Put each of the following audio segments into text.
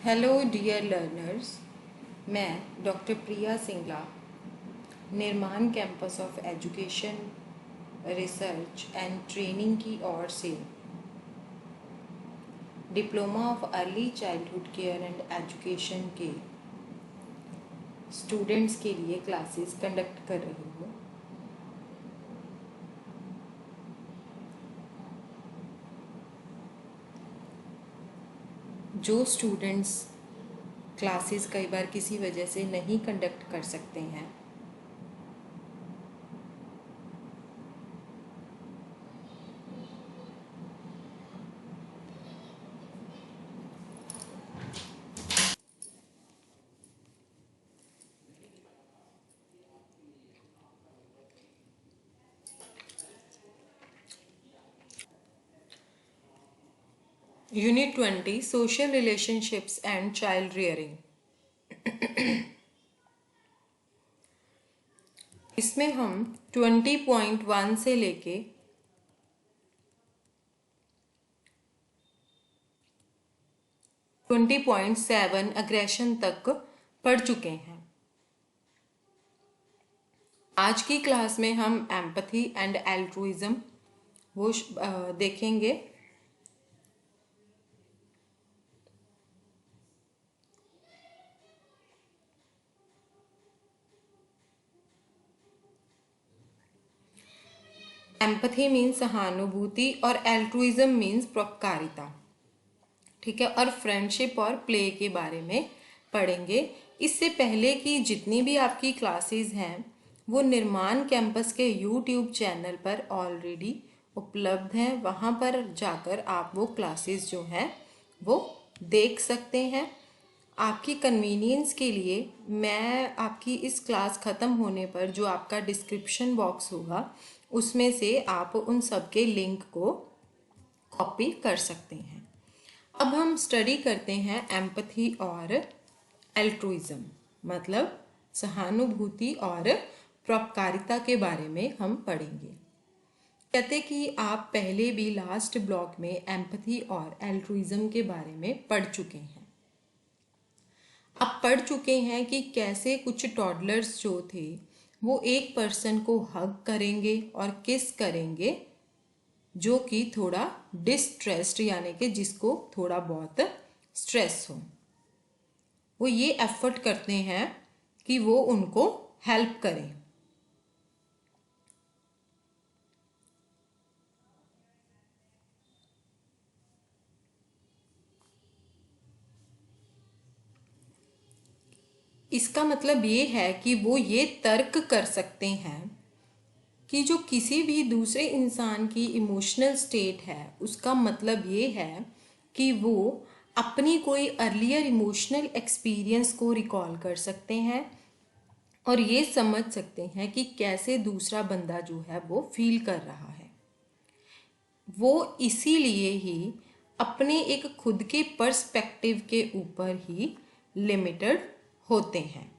Hello dear learners, मैं doctor प्रिया सिंगला निर्माण campus of education research and training की ओर से diploma of early childhood care and education के students के लिए क्लासेस कंडक्ट कर रही हूँ। जो स्टूडेंट्स क्लासेस कई बार किसी वजह से नहीं कंडक्ट कर सकते हैं, unit 20 social relationships and child rearing, इसमें हम 20.1 से लेके 20.7 अग्रेशन तक पढ़ चुके हैं। आज की क्लास में हम एम्पैथी एंड एल्ट्रुइज्म वो देखेंगे। एम्पैथी मीन्स सहानुभूति और एल्ट्रुइज्म मीन्स परोपकारिता, ठीक है। और फ्रेंडशिप और प्ले के बारे में पढ़ेंगे। इससे पहले की जितनी भी आपकी क्लासेस हैं वो निर्माण कैंपस के यूट्यूब चैनल पर ऑलरेडी उपलब्ध हैं। वहाँ पर जाकर आप वो क्लासेस जो हैं वो देख सकते हैं। आपकी कन्वीनियंस के लिए मैं आपकी इस क्लास ख़त्म होने पर जो आपका डिस्क्रिप्शन बॉक्स होगा उसमें से आप उन सब के लिंक को कॉपी कर सकते हैं। अब हम स्टडी करते हैं एम्पैथी और एल्ट्रुइज्म, मतलब सहानुभूति और परोपकारिता के बारे में हम पढ़ेंगे। कहते कि आप पहले भी लास्ट ब्लॉक में एम्पैथी और एल्ट्रुइज्म के बारे में पढ़ चुके हैं। आप पढ़ चुके हैं कि कैसे कुछ टॉडलर्स जो थे वो एक पर्सन को हग करेंगे और किस करेंगे जो कि थोड़ा डिस्ट्रेस्ड, यानी कि जिसको थोड़ा बहुत स्ट्रेस हो। वो ये एफर्ट करते हैं कि वो उनको हेल्प करें। इसका मतलब ये है कि वो ये तर्क कर सकते हैं कि जो किसी भी दूसरे इंसान की इमोशनल स्टेट है उसका मतलब ये है कि वो अपनी कोई अर्लियर इमोशनल एक्सपीरियंस को रिकॉल कर सकते हैं और ये समझ सकते हैं कि कैसे दूसरा बंदा जो है वो फील कर रहा है। वो इसीलिए ही अपने एक खुद के पर्सपेक्टिव के ऊपर ही लिमिटेड होते हैं।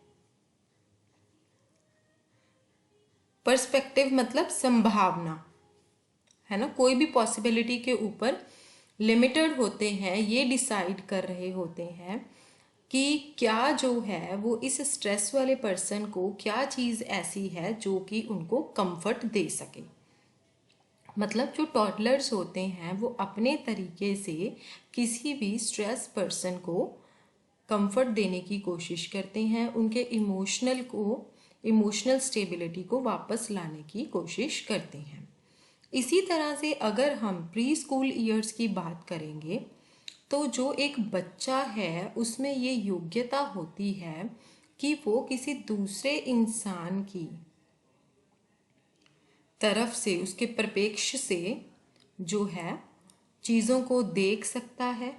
पर्सपेक्टिव मतलब संभावना, है ना। कोई भी पॉसिबिलिटी के ऊपर लिमिटेड होते हैं। ये डिसाइड कर रहे होते हैं कि क्या जो है वो इस स्ट्रेस वाले पर्सन को क्या चीज़ ऐसी है जो कि उनको कंफर्ट दे सके। मतलब जो टॉडलर्स होते हैं वो अपने तरीके से किसी भी स्ट्रेस पर्सन को कंफर्ट देने की कोशिश करते हैं, उनके इमोशनल स्टेबिलिटी को वापस लाने की कोशिश करते हैं। इसी तरह से अगर हम प्री स्कूल ईयर्स की बात करेंगे तो जो एक बच्चा है उसमें ये योग्यता होती है कि वो किसी दूसरे इंसान की तरफ से, उसके परिप्रेक्ष्य से जो है चीज़ों को देख सकता है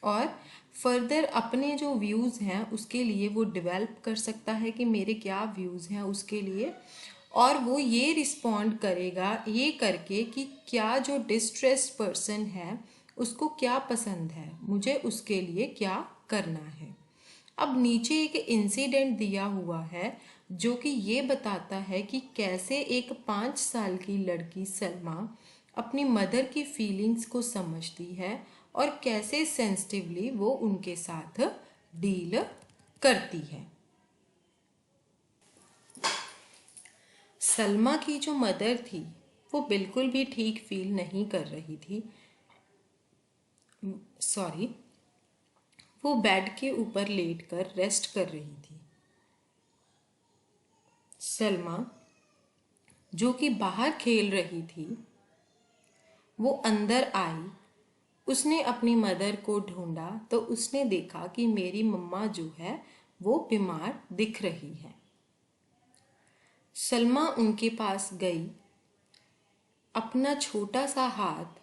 और फर्दर अपने जो व्यूज़ हैं उसके लिए वो डेवलप कर सकता है कि मेरे क्या व्यूज़ हैं उसके लिए, और वो ये रिस्पॉन्ड करेगा ये करके कि क्या जो डिस्ट्रेस्ड पर्सन है उसको क्या पसंद है, मुझे उसके लिए क्या करना है। अब नीचे एक इंसिडेंट दिया हुआ है जो कि ये बताता है कि कैसे एक 5 साल की लड़की सलमा अपनी मदर की फीलिंग्स को समझती है और कैसे सेंसिटिवली वो उनके साथ डील करती है। सलमा की जो मदर थी वो बिल्कुल भी ठीक फील नहीं कर रही थी। सॉरी, वो बेड के ऊपर लेटकर रेस्ट कर रही थी। सलमा जो कि बाहर खेल रही थी वो अंदर आई। उसने अपनी मदर को ढूंढा तो उसने देखा कि मेरी मम्मा जो है वो बीमार दिख रही है। सलमा उनके पास गई, अपना छोटा सा हाथ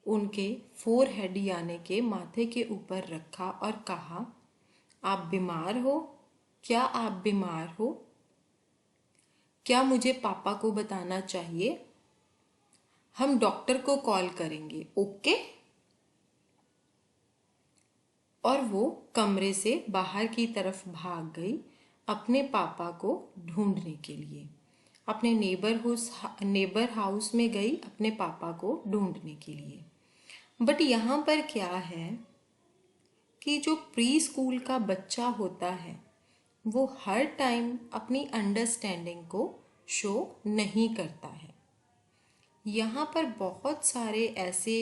उनके फोरहेड यानी के माथे के ऊपर रखा और कहा, आप बीमार हो? क्या आप बीमार हो? क्या मुझे पापा को बताना चाहिए? हम डॉक्टर को कॉल करेंगे, ओके? और वो कमरे से बाहर की तरफ भाग गई अपने पापा को ढूंढने के लिए। अपने नेबर हाउस में गई अपने पापा को ढूंढने के लिए। बट यहाँ पर क्या है कि जो प्री स्कूल का बच्चा होता है वो हर टाइम अपनी अंडरस्टैंडिंग को शो नहीं करता है। यहाँ पर बहुत सारे ऐसे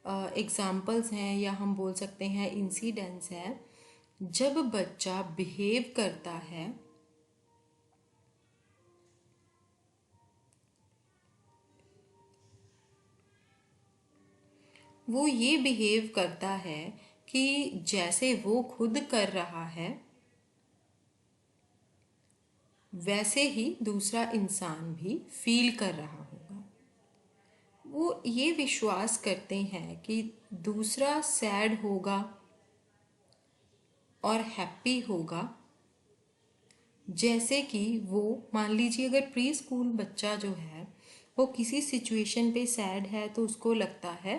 एग्जाम्पल्स हैं या हम बोल सकते हैं इंसिडेंट्स हैं जब बच्चा बिहेव करता है वो ये बिहेव करता है कि जैसे वो खुद कर रहा है वैसे ही दूसरा इंसान भी फील कर रहा होगा। वो ये विश्वास करते हैं कि दूसरा सैड होगा और हैप्पी होगा जैसे कि वो, मान लीजिए अगर प्री स्कूल बच्चा जो है वो किसी सिचुएशन पे सैड है तो उसको लगता है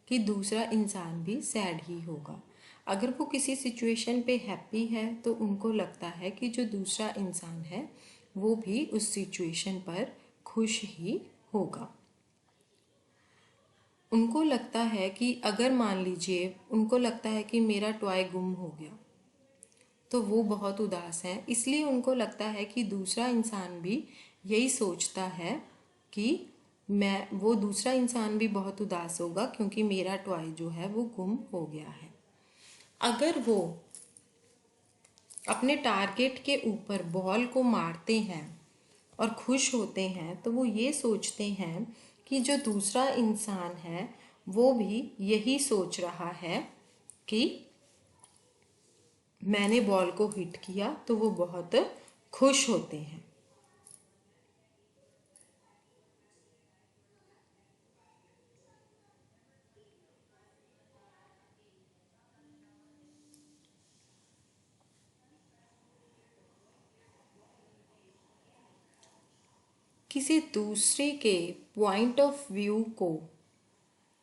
कि दूसरा इंसान भी सैड ही होगा। अगर वो किसी सिचुएशन पे हैप्पी है तो उनको लगता है कि जो दूसरा इंसान है वो भी उस सिचुएशन पर खुश ही होगा। उनको लगता है कि अगर मान लीजिए उनको लगता है कि मेरा टॉय गुम हो गया तो वो बहुत उदास हैं, इसलिए उनको लगता है कि दूसरा इंसान भी यही सोचता है कि वो दूसरा इंसान भी बहुत उदास होगा क्योंकि मेरा टॉय जो है वो गुम हो गया है। अगर वो अपने टारगेट के ऊपर बॉल को मारते हैं और खुश होते हैं तो वो ये सोचते हैं कि जो दूसरा इंसान है वो भी यही सोच रहा है कि मैंने बॉल को हिट किया, तो वो बहुत खुश होते हैं। किसी दूसरे के पॉइंट ऑफ व्यू को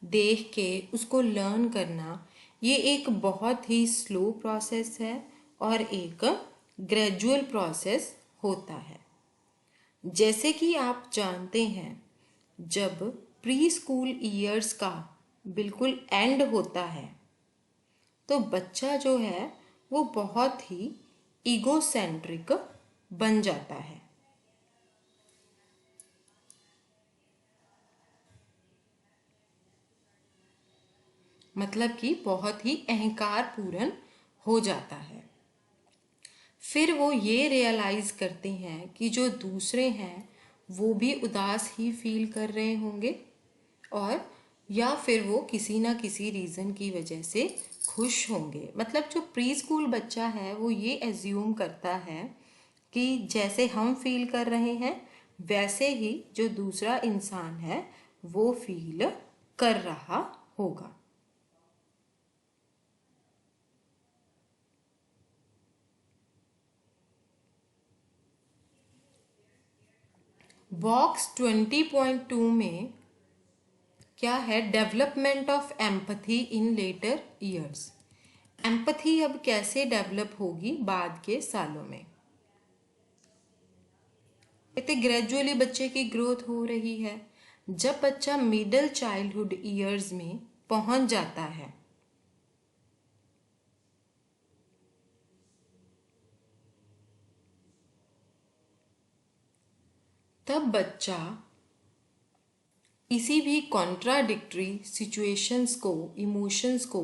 देख के उसको लर्न करना ये एक बहुत ही स्लो प्रोसेस है और एक ग्रेजुअल प्रोसेस होता है। जैसे कि आप जानते हैं जब प्री स्कूल ईयर्स का बिल्कुल एंड होता है तो बच्चा जो है वो बहुत ही ईगोसेंट्रिक बन जाता है। मतलब कि बहुत ही अहंकार पूर्ण हो जाता है। फिर वो ये रियलाइज करते हैं कि जो दूसरे हैं वो भी उदास ही फील कर रहे होंगे और या फिर वो किसी ना किसी रीज़न की वजह से खुश होंगे। मतलब जो प्री स्कूल बच्चा है वो ये एज्यूम करता है कि जैसे हम फील कर रहे हैं वैसे ही जो दूसरा इंसान है वो फील कर रहा होगा। बॉक्स 20.2 में क्या है, development of empathy in later years. Empathy अब कैसे डेवलप होगी बाद के सालों में। कहते ग्रेजुअली बच्चे की ग्रोथ हो रही है। जब बच्चा मिडिल चाइल्डहुड ईयर्स में पहुंच जाता है तब बच्चा किसी भी कॉन्ट्राडिक्टरी सिचुएशंस को, इमोशंस को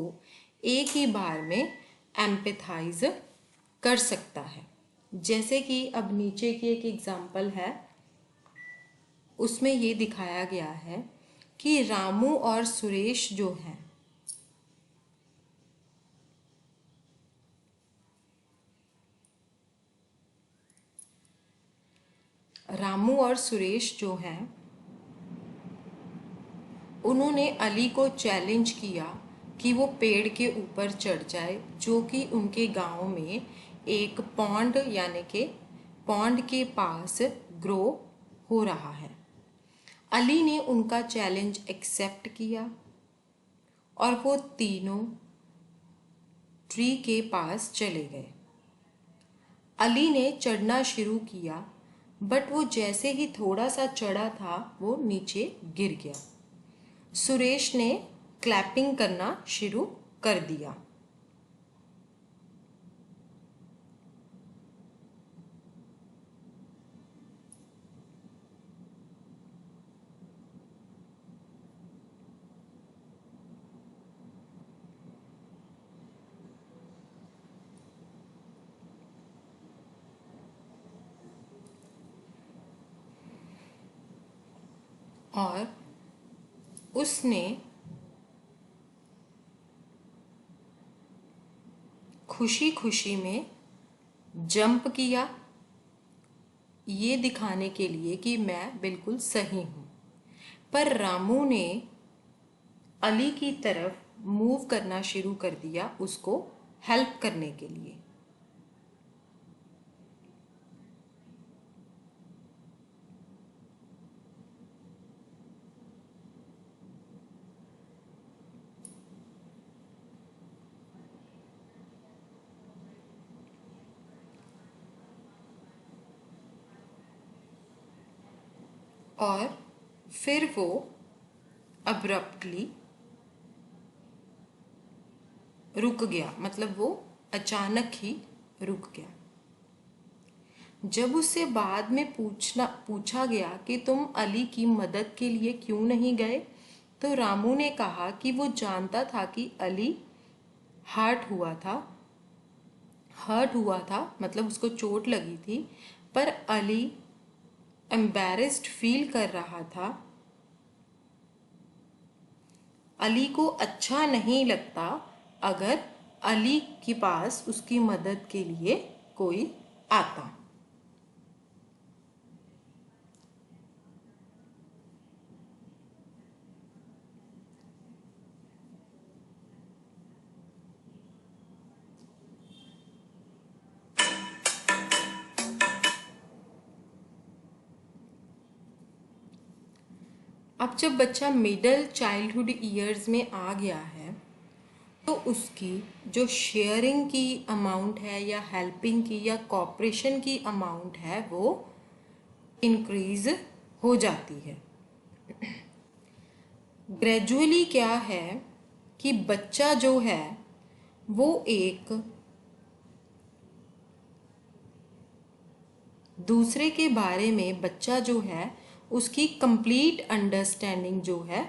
एक ही बार में एम्पैथाइज कर सकता है। जैसे कि अब नीचे की एक एग्जाम्पल है, उसमें ये दिखाया गया है कि रामू और सुरेश जो हैं, रामू और सुरेश जो हैं, उन्होंने अली को चैलेंज किया कि वो पेड़ के ऊपर चढ़ जाए, जो कि उनके गांव में एक पॉन्ड यानी कि पॉन्ड के पास ग्रो हो रहा है। अली ने उनका चैलेंज एक्सेप्ट किया और वो तीनों ट्री के पास चले गए। अली ने चढ़ना शुरू किया, बट वो जैसे ही थोड़ा सा चढ़ा था वो नीचे गिर गया। सुरेश ने क्लैपिंग करना शुरू कर दिया। और उसने खुशी खुशी में जंप किया, ये दिखाने के लिए कि मैं बिल्कुल सही हूँ। पर रामू ने अली की तरफ मूव करना शुरू कर दिया उसको हेल्प करने के लिए। और फिर वो अब्रप्टली रुक गया, मतलब वो अचानक ही रुक गया। जब उससे बाद में पूछा गया कि तुम अली की मदद के लिए क्यों नहीं गए, तो रामू ने कहा कि वो जानता था कि अली हर्ट हुआ था, मतलब उसको चोट लगी थी, पर अली एम्बैरेस्ड फील कर रहा था। अली को अच्छा नहीं लगता अगर अली के पास उसकी मदद के लिए कोई आता। अब जब बच्चा मिडल चाइल्डहुड ईयर्स में आ गया है, तो उसकी जो शेयरिंग की अमाउंट है या हेल्पिंग की या कॉपरेशन की अमाउंट है वो इंक्रीज हो जाती है। ग्रेजुअली क्या है कि बच्चा जो है वो एक दूसरे के बारे में, बच्चा जो है उसकी कंप्लीट अंडरस्टैंडिंग जो है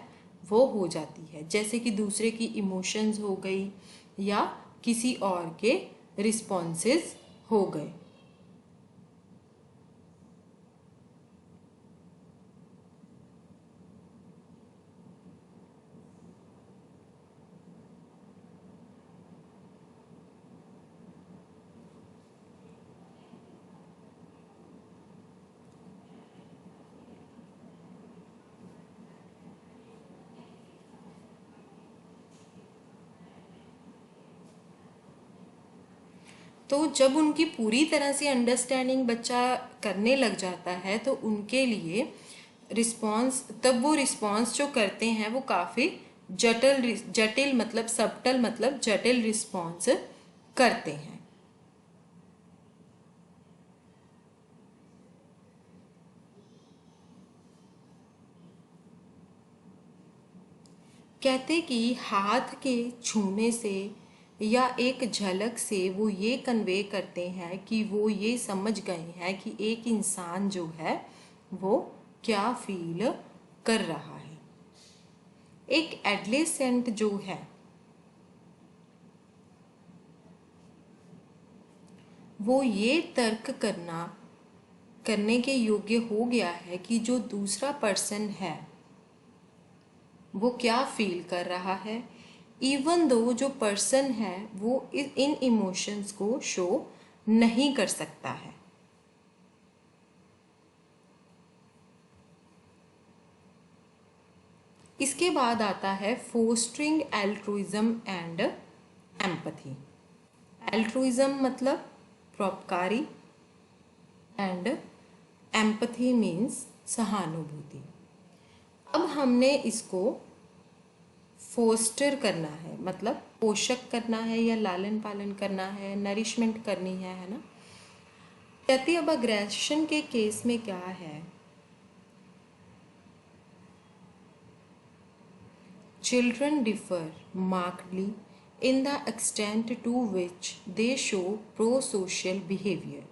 वो हो जाती है। जैसे कि दूसरे की इमोशंस हो गई या किसी और के रिस्पॉन्सेस हो गए। तो जब उनकी पूरी तरह से अंडरस्टैंडिंग बच्चा करने लग जाता है तो उनके लिए रिस्पॉन्स, तब वो रिस्पॉन्स जो करते हैं वो काफ़ी जटिल मतलब सबटल मतलब जटिल रिस्पॉन्स करते हैं। कहते कि हाथ के छूने से या एक झलक से वो ये कन्वे करते हैं कि वो ये समझ गए हैं कि एक इंसान जो है वो क्या फील कर रहा है। एक एडलेसेंट जो है वो ये तर्क करने के योग्य हो गया है कि जो दूसरा पर्सन है वो क्या फील कर रहा है, इवन दो जो पर्सन है वो इन इमोशंस को शो नहीं कर सकता है। इसके बाद आता है fostering altruism and empathy. Altruism मतलब परोपकारी एंड एम्पथी मीन्स सहानुभूति। अब हमने इसको फोस्टर करना है, मतलब पोषक करना है या लालन पालन करना है, नरिशमेंट करनी है ना। कहती अब अग्रेशन के केस में क्या है, children differ markedly in the extent to which they show pro-social behavior.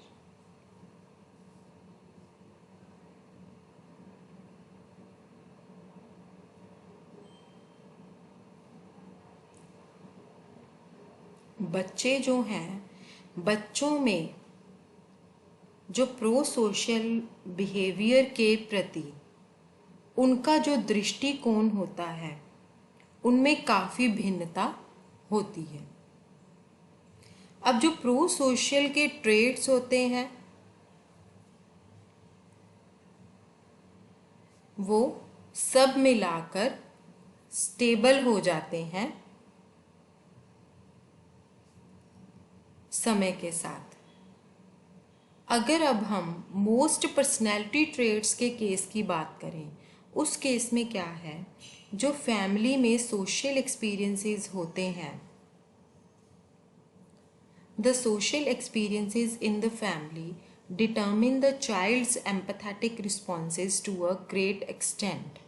बच्चे जो हैं, बच्चों में जो प्रो सोशल बिहेवियर के प्रति उनका जो दृष्टिकोण होता है उनमें काफ़ी भिन्नता होती है। अब जो प्रो सोशल के ट्रेड्स होते हैं वो सब मिलाकर स्टेबल हो जाते हैं समय के साथ। अगर अब हम मोस्ट पर्सनैलिटी ट्रेड्स के केस की बात करें, उस केस में क्या है, जो फैमिली में सोशल एक्सपीरियंसेस होते हैं, the social experiences in the family determine the child's empathetic responses to a great extent.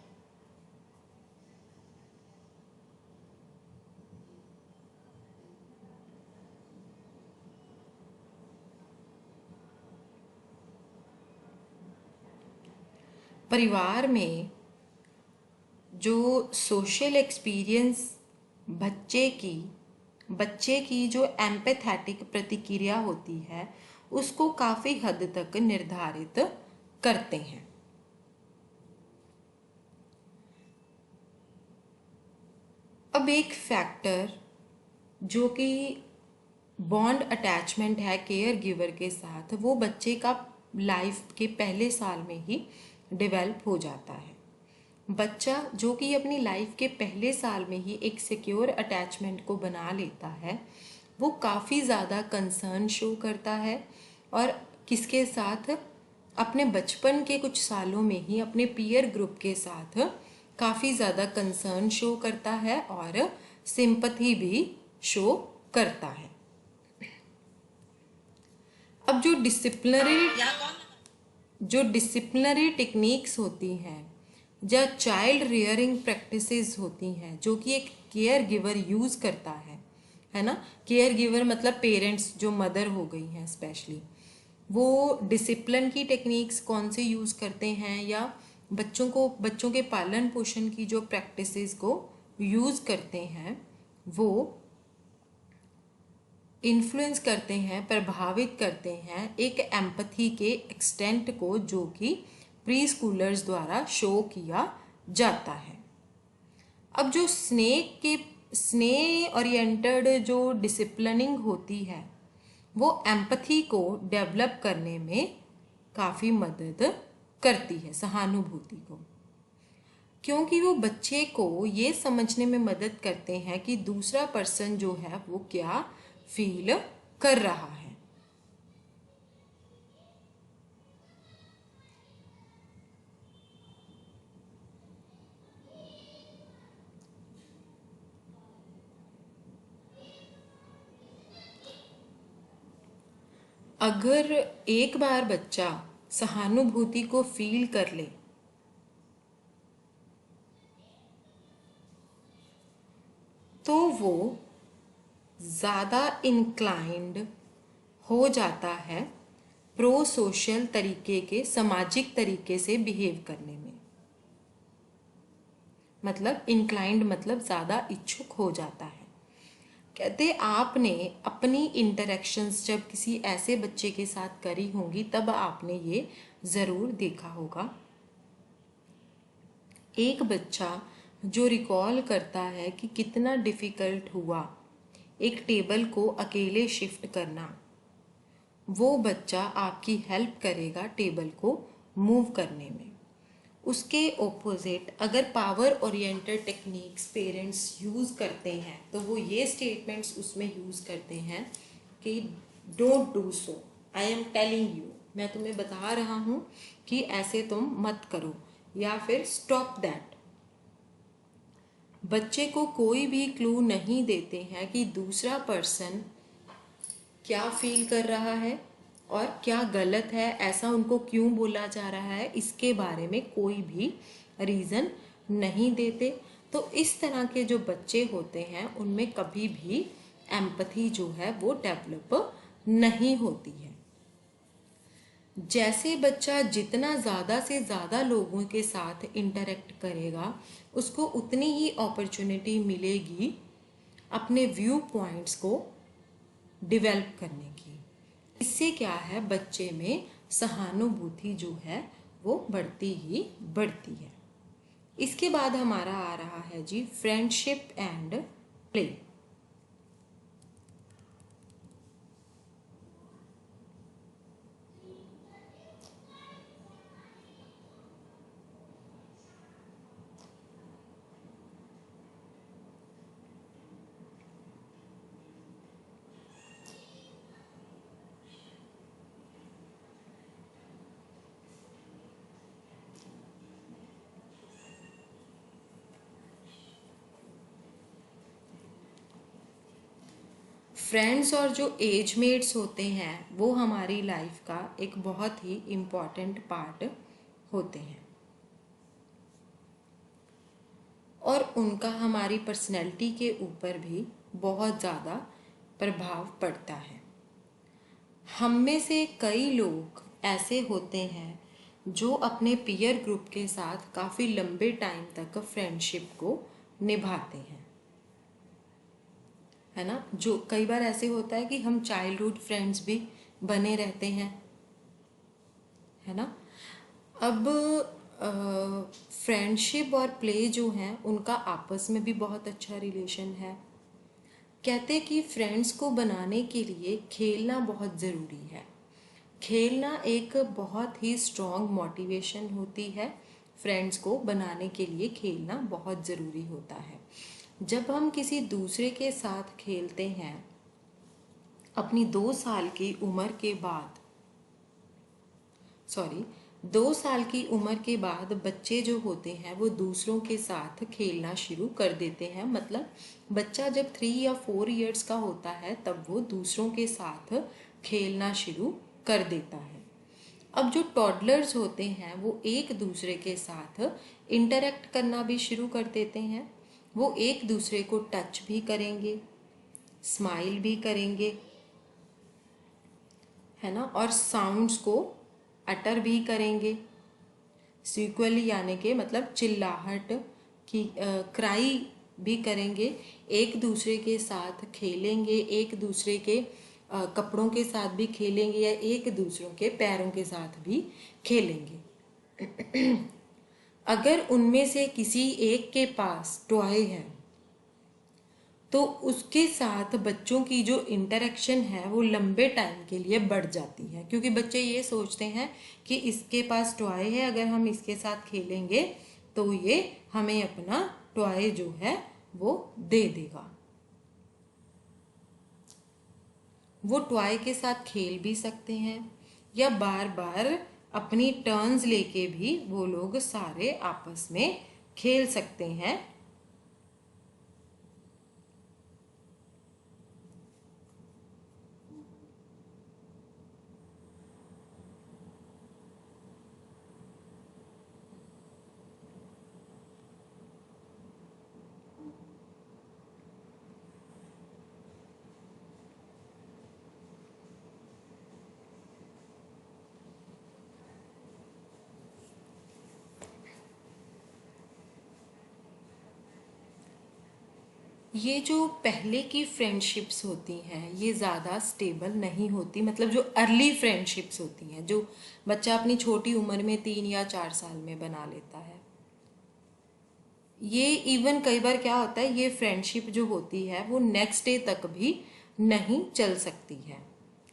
परिवार में जो सोशल एक्सपीरियंस बच्चे की जो एम्पैथेटिक प्रतिक्रिया होती है उसको काफ़ी हद तक निर्धारित करते हैं। अब एक फैक्टर जो कि बॉन्ड अटैचमेंट है केयर गिवर के साथ, वो बच्चे का लाइफ के पहले साल में ही डेवलप हो जाता है। बच्चा जो कि अपनी लाइफ के पहले साल में ही एक सिक्योर अटैचमेंट को बना लेता है, वो काफ़ी ज़्यादा कंसर्न शो करता है और किसके साथ, अपने बचपन के कुछ सालों में ही अपने पीयर ग्रुप के साथ काफ़ी ज़्यादा कंसर्न शो करता है और सिंपथी भी शो करता है। अब जो डिसिप्लिनरी टेक्निक्स होती हैं या चाइल्ड रियरिंग प्रैक्टिसेस होती हैं जो कि एक केयर गिवर यूज़ करता है ना। केयर गिवर मतलब पेरेंट्स, जो मदर हो गई हैं स्पेशली, वो डिसिप्लिन की टेक्निक्स कौन से यूज़ करते हैं या बच्चों के पालन पोषण की जो प्रैक्टिसेस को यूज़ करते हैं, वो इन्फ्लुएंस करते हैं, प्रभावित करते हैं एक एम्पथी के एक्सटेंट को जो कि प्री स्कूलर्स द्वारा शो किया जाता है। अब जो स्नेह ओरिएंटेड जो डिसिप्लिनिंग होती है वो एम्पथी को डेवलप करने में काफ़ी मदद करती है, सहानुभूति को, क्योंकि वो बच्चे को ये समझने में मदद करते हैं कि दूसरा पर्सन जो है वो क्या फील कर रहा है। अगर एक बार बच्चा सहानुभूति को फील कर ले तो वो ज़्यादा इंक्लाइंड हो जाता है प्रो सोशल तरीके के, सामाजिक तरीके से बिहेव करने में, मतलब इंक्लाइंड मतलब ज़्यादा इच्छुक हो जाता है। कहते आपने अपनी इंटरेक्शंस जब किसी ऐसे बच्चे के साथ करी होंगी तब आपने ये ज़रूर देखा होगा। एक बच्चा जो रिकॉल करता है कि कितना डिफ़िकल्ट हुआ एक टेबल को अकेले शिफ्ट करना, वो बच्चा आपकी हेल्प करेगा टेबल को मूव करने में। उसके ओपोजिट अगर power oriented techniques parents use करते हैं तो वो ये स्टेटमेंट्स उसमें यूज़ करते हैं कि don't do so, I am telling you, मैं तुम्हें बता रहा हूँ कि ऐसे तुम मत करो, या फिर स्टॉप दैट। बच्चे को कोई भी क्लू नहीं देते हैं कि दूसरा पर्सन क्या फील कर रहा है और क्या गलत है, ऐसा उनको क्यों बोला जा रहा है, इसके बारे में कोई भी रीज़न नहीं देते। तो इस तरह के जो बच्चे होते हैं उनमें कभी भी एम्पथी जो है वो डेवलप नहीं होती है। जैसे बच्चा जितना ज़्यादा से ज़्यादा लोगों के साथ इंटरेक्ट करेगा उसको उतनी ही अपॉर्चुनिटी मिलेगी अपने व्यू पॉइंट्स को डेवलप करने की। इससे क्या है, बच्चे में सहानुभूति जो है वो बढ़ती ही बढ़ती है। इसके बाद हमारा आ रहा है जी फ्रेंडशिप एंड प्ले। फ्रेंड्स और जो एज मेट्स होते हैं वो हमारी लाइफ का एक बहुत ही इम्पॉर्टेंट पार्ट होते हैं और उनका हमारी पर्सनैलिटी के ऊपर भी बहुत ज़्यादा प्रभाव पड़ता है। हम में से कई लोग ऐसे होते हैं जो अपने पीयर ग्रुप के साथ काफ़ी लंबे टाइम तक फ्रेंडशिप को निभाते हैं, है ना। जो कई बार ऐसे होता है कि हम चाइल्डहुड फ्रेंड्स भी बने रहते हैं, है ना। अब फ्रेंडशिप और प्ले जो हैं उनका आपस में भी बहुत अच्छा रिलेशन है। कहते कि फ्रेंड्स को बनाने के लिए खेलना बहुत ज़रूरी है। खेलना एक बहुत ही स्ट्रॉन्ग मोटिवेशन होती है। फ्रेंड्स को बनाने के लिए खेलना बहुत ज़रूरी होता है। जब हम किसी दूसरे के साथ खेलते हैं अपनी 2 साल की उम्र के बाद, 2 साल की उम्र के बाद बच्चे जो होते हैं वो दूसरों के साथ खेलना शुरू कर देते हैं। मतलब बच्चा जब 3 या 4 इयर्स का होता है तब वो दूसरों के साथ खेलना शुरू कर देता है। अब जो टॉडलर्स होते हैं वो एक दूसरे के साथ इंटरेक्ट करना भी शुरू कर देते हैं। वो एक दूसरे को टच भी करेंगे, स्माइल भी करेंगे, है ना, और साउंड्स को अटर भी करेंगे सीक्वली, यानी कि मतलब चिल्लाहट की क्राई भी करेंगे, एक दूसरे के साथ खेलेंगे, एक दूसरे के कपड़ों के साथ भी खेलेंगे या एक दूसरों के पैरों के साथ भी खेलेंगे। अगर उनमें से किसी एक के पास टॉय है तो उसके साथ बच्चों की जो इंटरेक्शन है वो लंबे टाइम के लिए बढ़ जाती है, क्योंकि बच्चे ये सोचते हैं कि इसके पास टॉय है, अगर हम इसके साथ खेलेंगे तो ये हमें अपना टॉय जो है वो दे देगा। वो टॉय के साथ खेल भी सकते हैं या बार बार अपनी टर्न्स लेके भी वो लोग सारे आपस में खेल सकते हैं। ये जो पहले की फ्रेंडशिप्स होती हैं ये ज़्यादा स्टेबल नहीं होती, मतलब जो अर्ली फ्रेंडशिप्स होती हैं जो बच्चा अपनी छोटी उम्र में 3 या 4 साल में बना लेता है, ये इवन कई बार क्या होता है, ये फ्रेंडशिप जो होती है वो नेक्स्ट डे तक भी नहीं चल सकती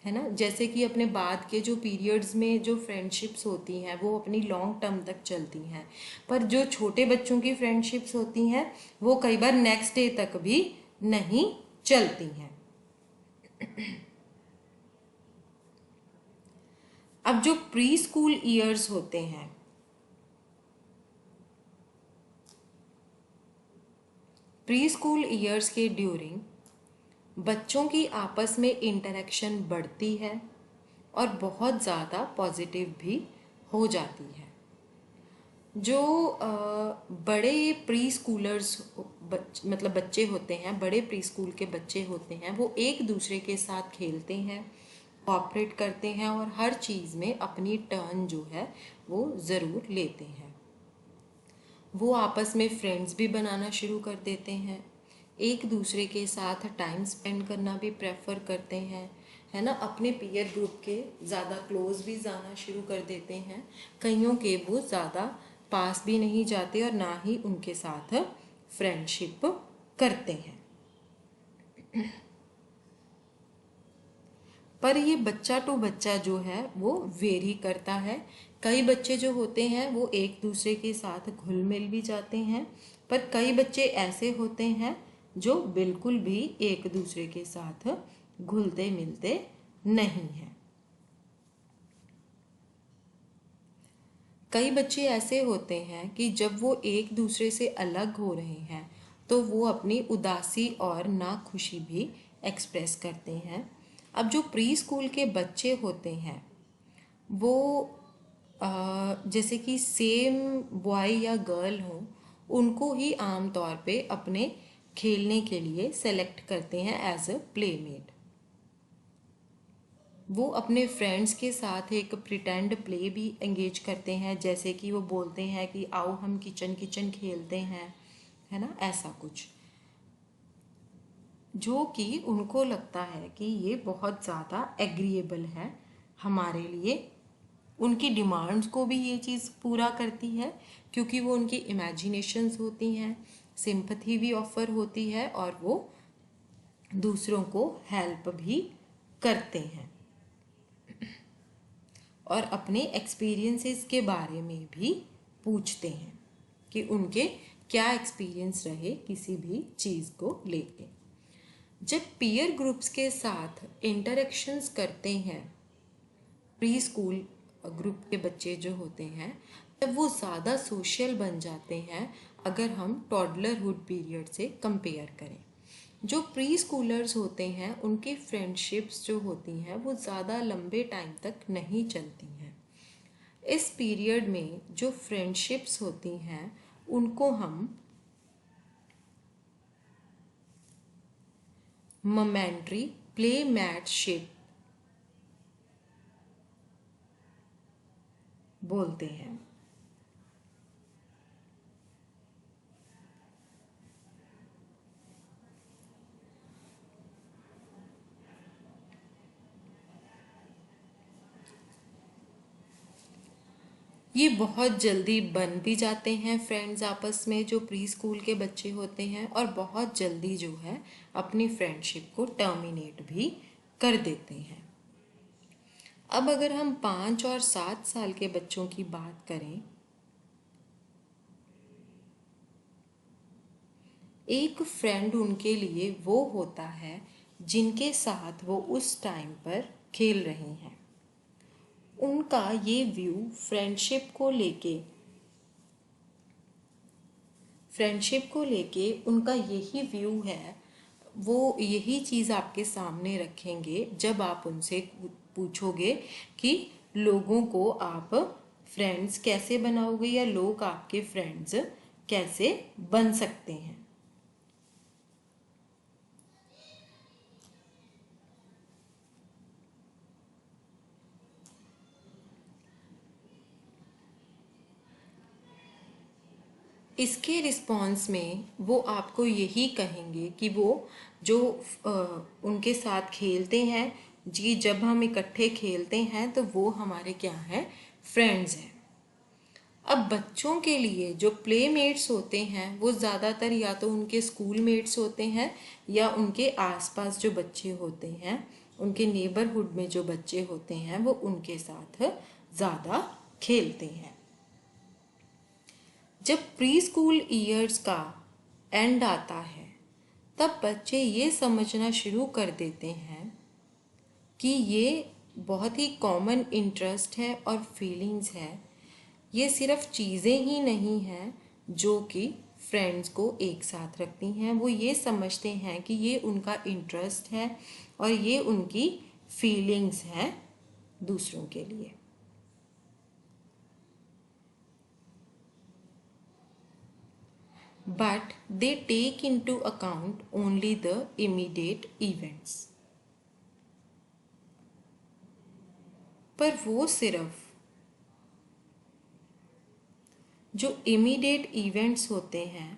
है ना। जैसे कि अपने बाद के जो पीरियड्स में जो फ्रेंडशिप्स होती हैं वो अपनी लॉन्ग टर्म तक चलती हैं, पर जो छोटे बच्चों की फ्रेंडशिप्स होती हैं वो कई बार नेक्स्ट डे तक भी नहीं चलती हैं। अब जो प्री स्कूल ईयर्स होते हैं, प्री स्कूल ईयर्स के ड्यूरिंग बच्चों की आपस में इंटरेक्शन बढ़ती है और बहुत ज़्यादा पॉजिटिव भी हो जाती है। जो बड़े प्री स्कूलर्स मतलब बच्चे होते हैं, बड़े प्री स्कूल के बच्चे होते हैं, वो एक दूसरे के साथ खेलते हैं, कोऑपरेट करते हैं और हर चीज़ में अपनी टर्न जो है वो ज़रूर लेते हैं। वो आपस में फ्रेंड्स भी बनाना शुरू कर देते हैं, एक दूसरे के साथ टाइम स्पेंड करना भी प्रेफर करते हैं, है ना। अपने पीयर ग्रुप के ज़्यादा क्लोज भी जाना शुरू कर देते हैं, कईयों के वो ज़्यादा पास भी नहीं जाते और ना ही उनके साथ फ्रेंडशिप करते हैं। पर ये बच्चा टू बच्चा जो है वो वेरी करता है। कई बच्चे जो होते हैं वो एक दूसरे के साथ घुल मिल भी जाते हैं, पर कई बच्चे ऐसे होते हैं जो बिल्कुल भी एक दूसरे के साथ घुलते मिलते नहीं हैं। कई बच्चे ऐसे होते हैं कि जब वो एक दूसरे से अलग हो रहे हैं तो वो अपनी उदासी और नाखुशी भी एक्सप्रेस करते हैं। अब जो प्री स्कूल के बच्चे होते हैं वो जैसे कि सेम बॉय या गर्ल हो, उनको ही आम तौर पे अपने खेलने के लिए सेलेक्ट करते हैं एज अ प्लेमेट। वो अपने फ्रेंड्स के साथ एक प्रिटेंड प्ले भी एंगेज करते हैं, जैसे कि वो बोलते हैं कि आओ हम किचन किचन खेलते हैं, है ना, ऐसा कुछ, जो कि उनको लगता है कि ये बहुत ज़्यादा एग्रीएबल है हमारे लिए। उनकी डिमांड्स को भी ये चीज़ पूरा करती है क्योंकि वो उनकी इमेजिनेशंस होती हैं, सिंपथी भी ऑफर होती है और वो दूसरों को हेल्प भी करते हैं और अपने एक्सपीरियंसेस के बारे में भी पूछते हैं कि उनके क्या एक्सपीरियंस रहे किसी भी चीज़ को लेके। जब पीयर ग्रुप्स के साथ इंटरेक्शंस करते हैं प्री स्कूल ग्रुप के बच्चे जो होते हैं, तब वो ज़्यादा सोशल बन जाते हैं अगर हम टॉडलरहुड पीरियड से कंपेयर करें। जो प्री स्कूलर्स होते हैं उनकी फ्रेंडशिप्स जो होती हैं वो ज़्यादा लंबे टाइम तक नहीं चलती हैं। इस पीरियड में जो फ्रेंडशिप्स होती हैं उनको हम मोमेंट्री प्लेमैटशिप बोलते हैं। ये बहुत जल्दी बन भी जाते हैं फ्रेंड्स आपस में, जो प्री स्कूल के बच्चे होते हैं, और बहुत जल्दी जो है अपनी फ्रेंडशिप को टर्मिनेट भी कर देते हैं। अब अगर हम 5 और 7 साल के बच्चों की बात करें, एक फ्रेंड उनके लिए वो होता है जिनके साथ वो उस टाइम पर खेल रहे हैं। उनका ये व्यू फ्रेंडशिप को लेके उनका यही व्यू है। वो यही चीज़ आपके सामने रखेंगे जब आप उनसे पूछोगे कि लोगों को आप फ्रेंड्स कैसे बनाओगे या लोग आपके फ्रेंड्स कैसे बन सकते हैं। इसके रिस्पॉन्स में वो आपको यही कहेंगे कि वो जो उनके साथ खेलते हैं जी, जब हम इकट्ठे खेलते हैं तो वो हमारे क्या हैं, फ्रेंड्स हैं। अब बच्चों के लिए जो प्लेमेट्स होते हैं वो ज़्यादातर या तो उनके स्कूल मेट्स होते हैं या उनके आसपास जो बच्चे होते हैं, उनके नेबरहुड में जो बच्चे होते हैं वो उनके साथ ज़्यादा खेलते हैं। जब प्री स्कूल ईयर्स का एंड आता है तब बच्चे ये समझना शुरू कर देते हैं कि ये बहुत ही कॉमन इंटरेस्ट है और फीलिंग्स है। ये सिर्फ चीज़ें ही नहीं हैं जो कि फ्रेंड्स को एक साथ रखती हैं, वो ये समझते हैं कि ये उनका इंटरेस्ट है और ये उनकी फीलिंग्स हैं दूसरों के लिए। But they take into account only the immediate events. पर वो सिर्फ जो इमीडिएट इवेंट्स होते हैं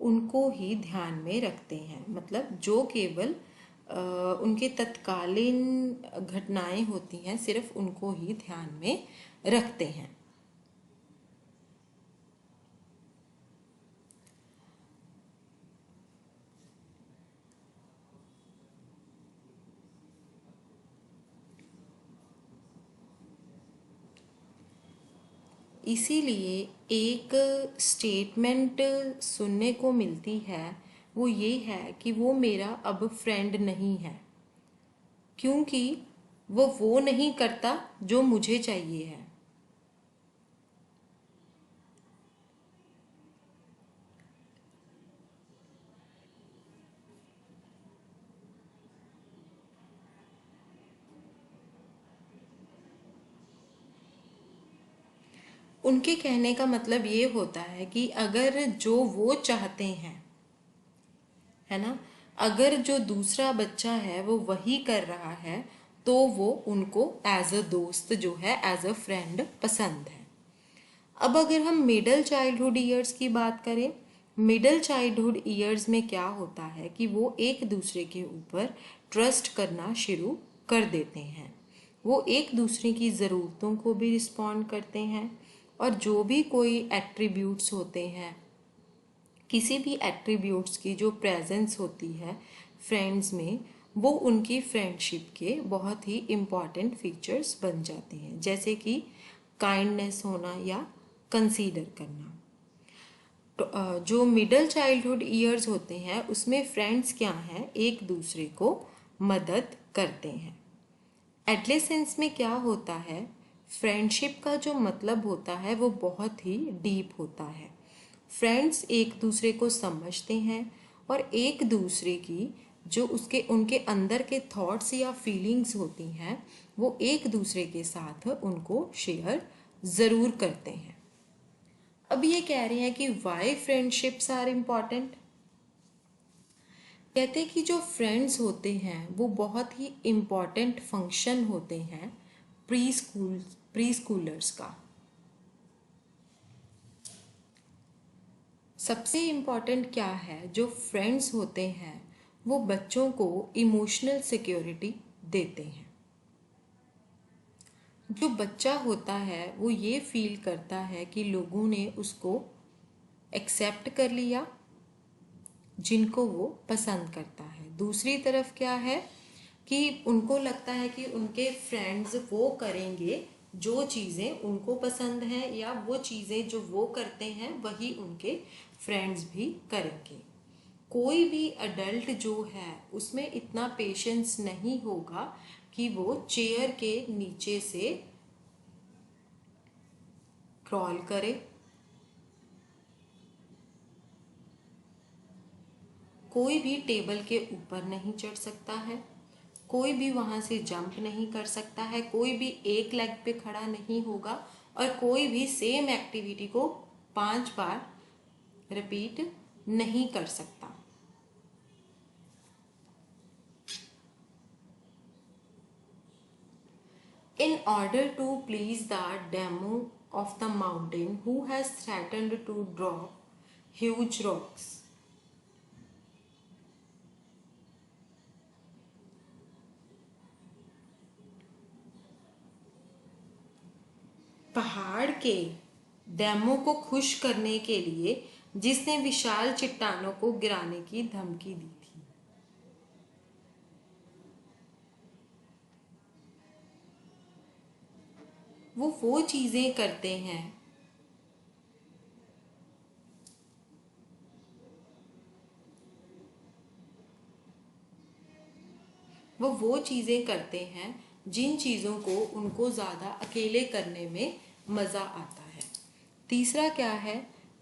उनको ही ध्यान में रखते हैं, मतलब जो केवल उनके तत्कालीन घटनाएं होती हैं सिर्फ उनको ही ध्यान में रखते हैं। इसीलिए एक स्टेटमेंट सुनने को मिलती है, वो ये है कि वो मेरा अब फ्रेंड नहीं है क्योंकि वो नहीं करता जो मुझे चाहिए है। उनके कहने का मतलब ये होता है कि अगर जो वो चाहते हैं, है ना, अगर जो दूसरा बच्चा है वो वही कर रहा है तो वो उनको एज अ दोस्त जो है, एज अ फ्रेंड पसंद है। अब अगर हम मिडल चाइल्डहुड ईयर्स की बात करें, मिडल चाइल्डहुड ईयर्स में क्या होता है कि वो एक दूसरे के ऊपर ट्रस्ट करना शुरू कर देते हैं। वो एक दूसरे की ज़रूरतों को भी रिस्पॉन्ड करते हैं और जो भी कोई एट्रीब्यूट्स होते हैं, किसी भी एट्रीब्यूट्स की जो प्रेजेंस होती है फ्रेंड्स में, वो उनकी फ्रेंडशिप के बहुत ही इम्पॉर्टेंट फीचर्स बन जाते हैं, जैसे कि काइंडनेस होना या कंसीडर करना। तो जो मिडल चाइल्डहुड ईयर्स होते हैं उसमें फ्रेंड्स क्या हैं, एक दूसरे को मदद करते हैं। एडलेसेंस में क्या होता है, फ्रेंडशिप का जो मतलब होता है वो बहुत ही डीप होता है। फ्रेंड्स एक दूसरे को समझते हैं और एक दूसरे की जो उसके उनके अंदर के थॉट्स या फीलिंग्स होती हैं वो एक दूसरे के साथ उनको शेयर ज़रूर करते हैं। अब ये कह रहे हैं कि वाई फ्रेंडशिप्स आर इम्पॉर्टेंट। कहते हैं कि जो फ्रेंड्स होते हैं वो बहुत ही इम्पॉर्टेंट फंक्शन होते हैं प्री स्कूलर्स का। सबसे इम्पॉर्टेंट क्या है, जो फ्रेंड्स होते हैं वो बच्चों को इमोशनल सिक्योरिटी देते हैं। जो बच्चा होता है वो ये फील करता है कि लोगों ने उसको एक्सेप्ट कर लिया जिनको वो पसंद करता है। दूसरी तरफ क्या है कि उनको लगता है कि उनके फ्रेंड्स वो करेंगे जो चीज़ें उनको पसंद हैं या वो चीज़ें जो वो करते हैं वही उनके फ्रेंड्स भी करेंगे। कोई भी अडल्ट जो है उसमें इतना पेशेंस नहीं होगा कि वो चेयर के नीचे से क्रॉल करे, कोई भी टेबल के ऊपर नहीं चढ़ सकता है, कोई भी वहाँ से जंप नहीं कर सकता है, कोई भी एक लेग पे खड़ा नहीं होगा और कोई भी सेम एक्टिविटी को 5 बार रिपीट नहीं कर सकता। In order to please the demo of the mountain who has threatened to drop huge rocks. पहाड़ के डैमों को खुश करने के लिए जिसने विशाल चट्टानों को गिराने की धमकी दी थी। वो चीजें करते हैं वो चीजें करते हैं जिन चीजों को उनको ज्यादा अकेले करने में मजा आता है। तीसरा क्या है,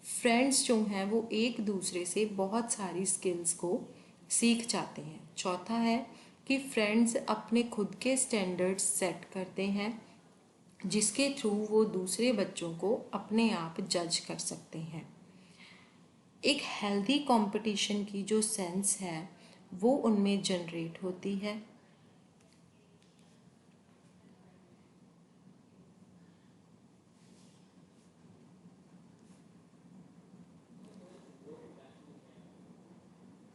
फ्रेंड्स जो हैं वो एक दूसरे से बहुत सारी स्किल्स को सीख जाते हैं। चौथा है कि फ्रेंड्स अपने खुद के स्टैंडर्ड्स सेट करते हैं जिसके थ्रू वो दूसरे बच्चों को अपने आप जज कर सकते हैं। एक हेल्दी कंपटीशन की जो सेंस है वो उनमें जनरेट होती है।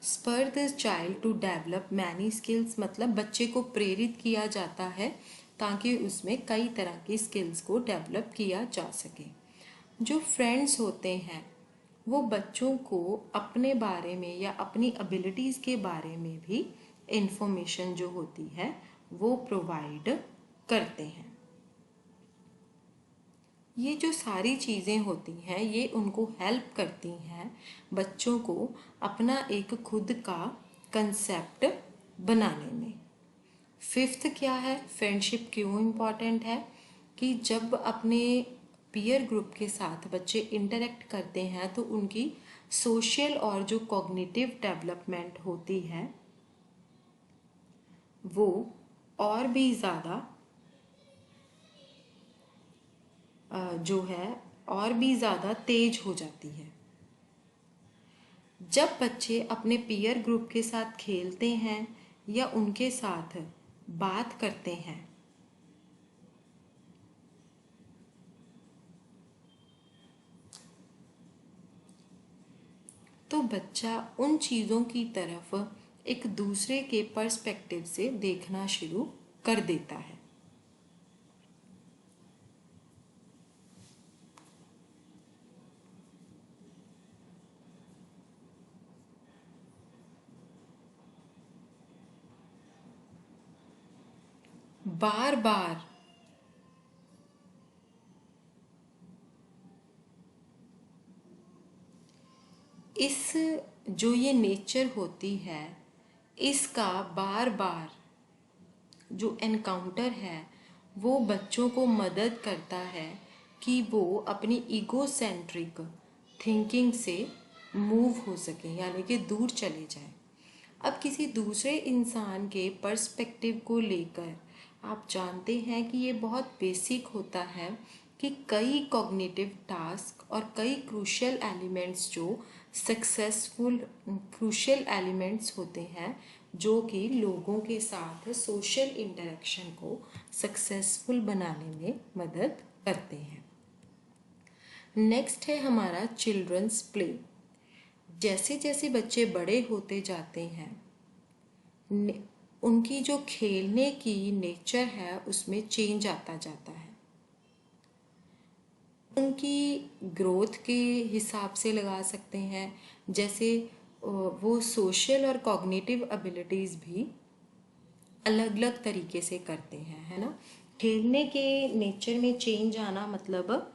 Spur the child to develop many skills, मतलब बच्चे को प्रेरित किया जाता है ताकि उसमें कई तरह की स्किल्स को डेवलप किया जा सके। जो फ्रेंड्स होते हैं वो बच्चों को अपने बारे में या अपनी एबिलिटीज़ के बारे में भी इंफॉर्मेशन जो होती है वो प्रोवाइड करते हैं। ये जो सारी चीज़ें होती हैं ये उनको हेल्प करती हैं बच्चों को अपना एक खुद का कंसेप्ट बनाने में। फिफ्थ क्या है, फ्रेंडशिप क्यों इम्पॉर्टेंट है, कि जब अपने पीयर ग्रुप के साथ बच्चे इंटरेक्ट करते हैं तो उनकी सोशल और जो कॉग्निटिव डेवलपमेंट होती है वो और भी ज़्यादा जो है और भी ज़्यादा तेज हो जाती है। जब बच्चे अपने पीयर ग्रुप के साथ खेलते हैं या उनके साथ बात करते हैं तो बच्चा उन चीज़ों की तरफ एक दूसरे के पर्सपेक्टिव से देखना शुरू कर देता है। बार बार इस जो ये नेचर होती है इसका बार बार जो एनकाउंटर है वो बच्चों को मदद करता है कि वो अपनी ईगोसेंट्रिक थिंकिंग से मूव हो सके, यानी कि दूर चले जाएं। अब किसी दूसरे इंसान के पर्सपेक्टिव को लेकर आप जानते हैं कि ये बहुत बेसिक होता है कि कई कॉग्निटिव टास्क और कई क्रूशियल एलिमेंट्स जो सक्सेसफुल क्रूशियल एलिमेंट्स होते हैं जो कि लोगों के साथ सोशल इंटरेक्शन को सक्सेसफुल बनाने में मदद करते हैं। नेक्स्ट है हमारा चिल्ड्रंस प्ले। जैसे जैसे बच्चे बड़े होते जाते हैं उनकी जो खेलने की नेचर है उसमें चेंज आता जाता है। उनकी ग्रोथ के हिसाब से लगा सकते हैं, जैसे वो सोशल और कॉग्निटिव एबिलिटीज़ भी अलग अलग तरीके से करते हैं, है ना। खेलने के नेचर में चेंज आना मतलब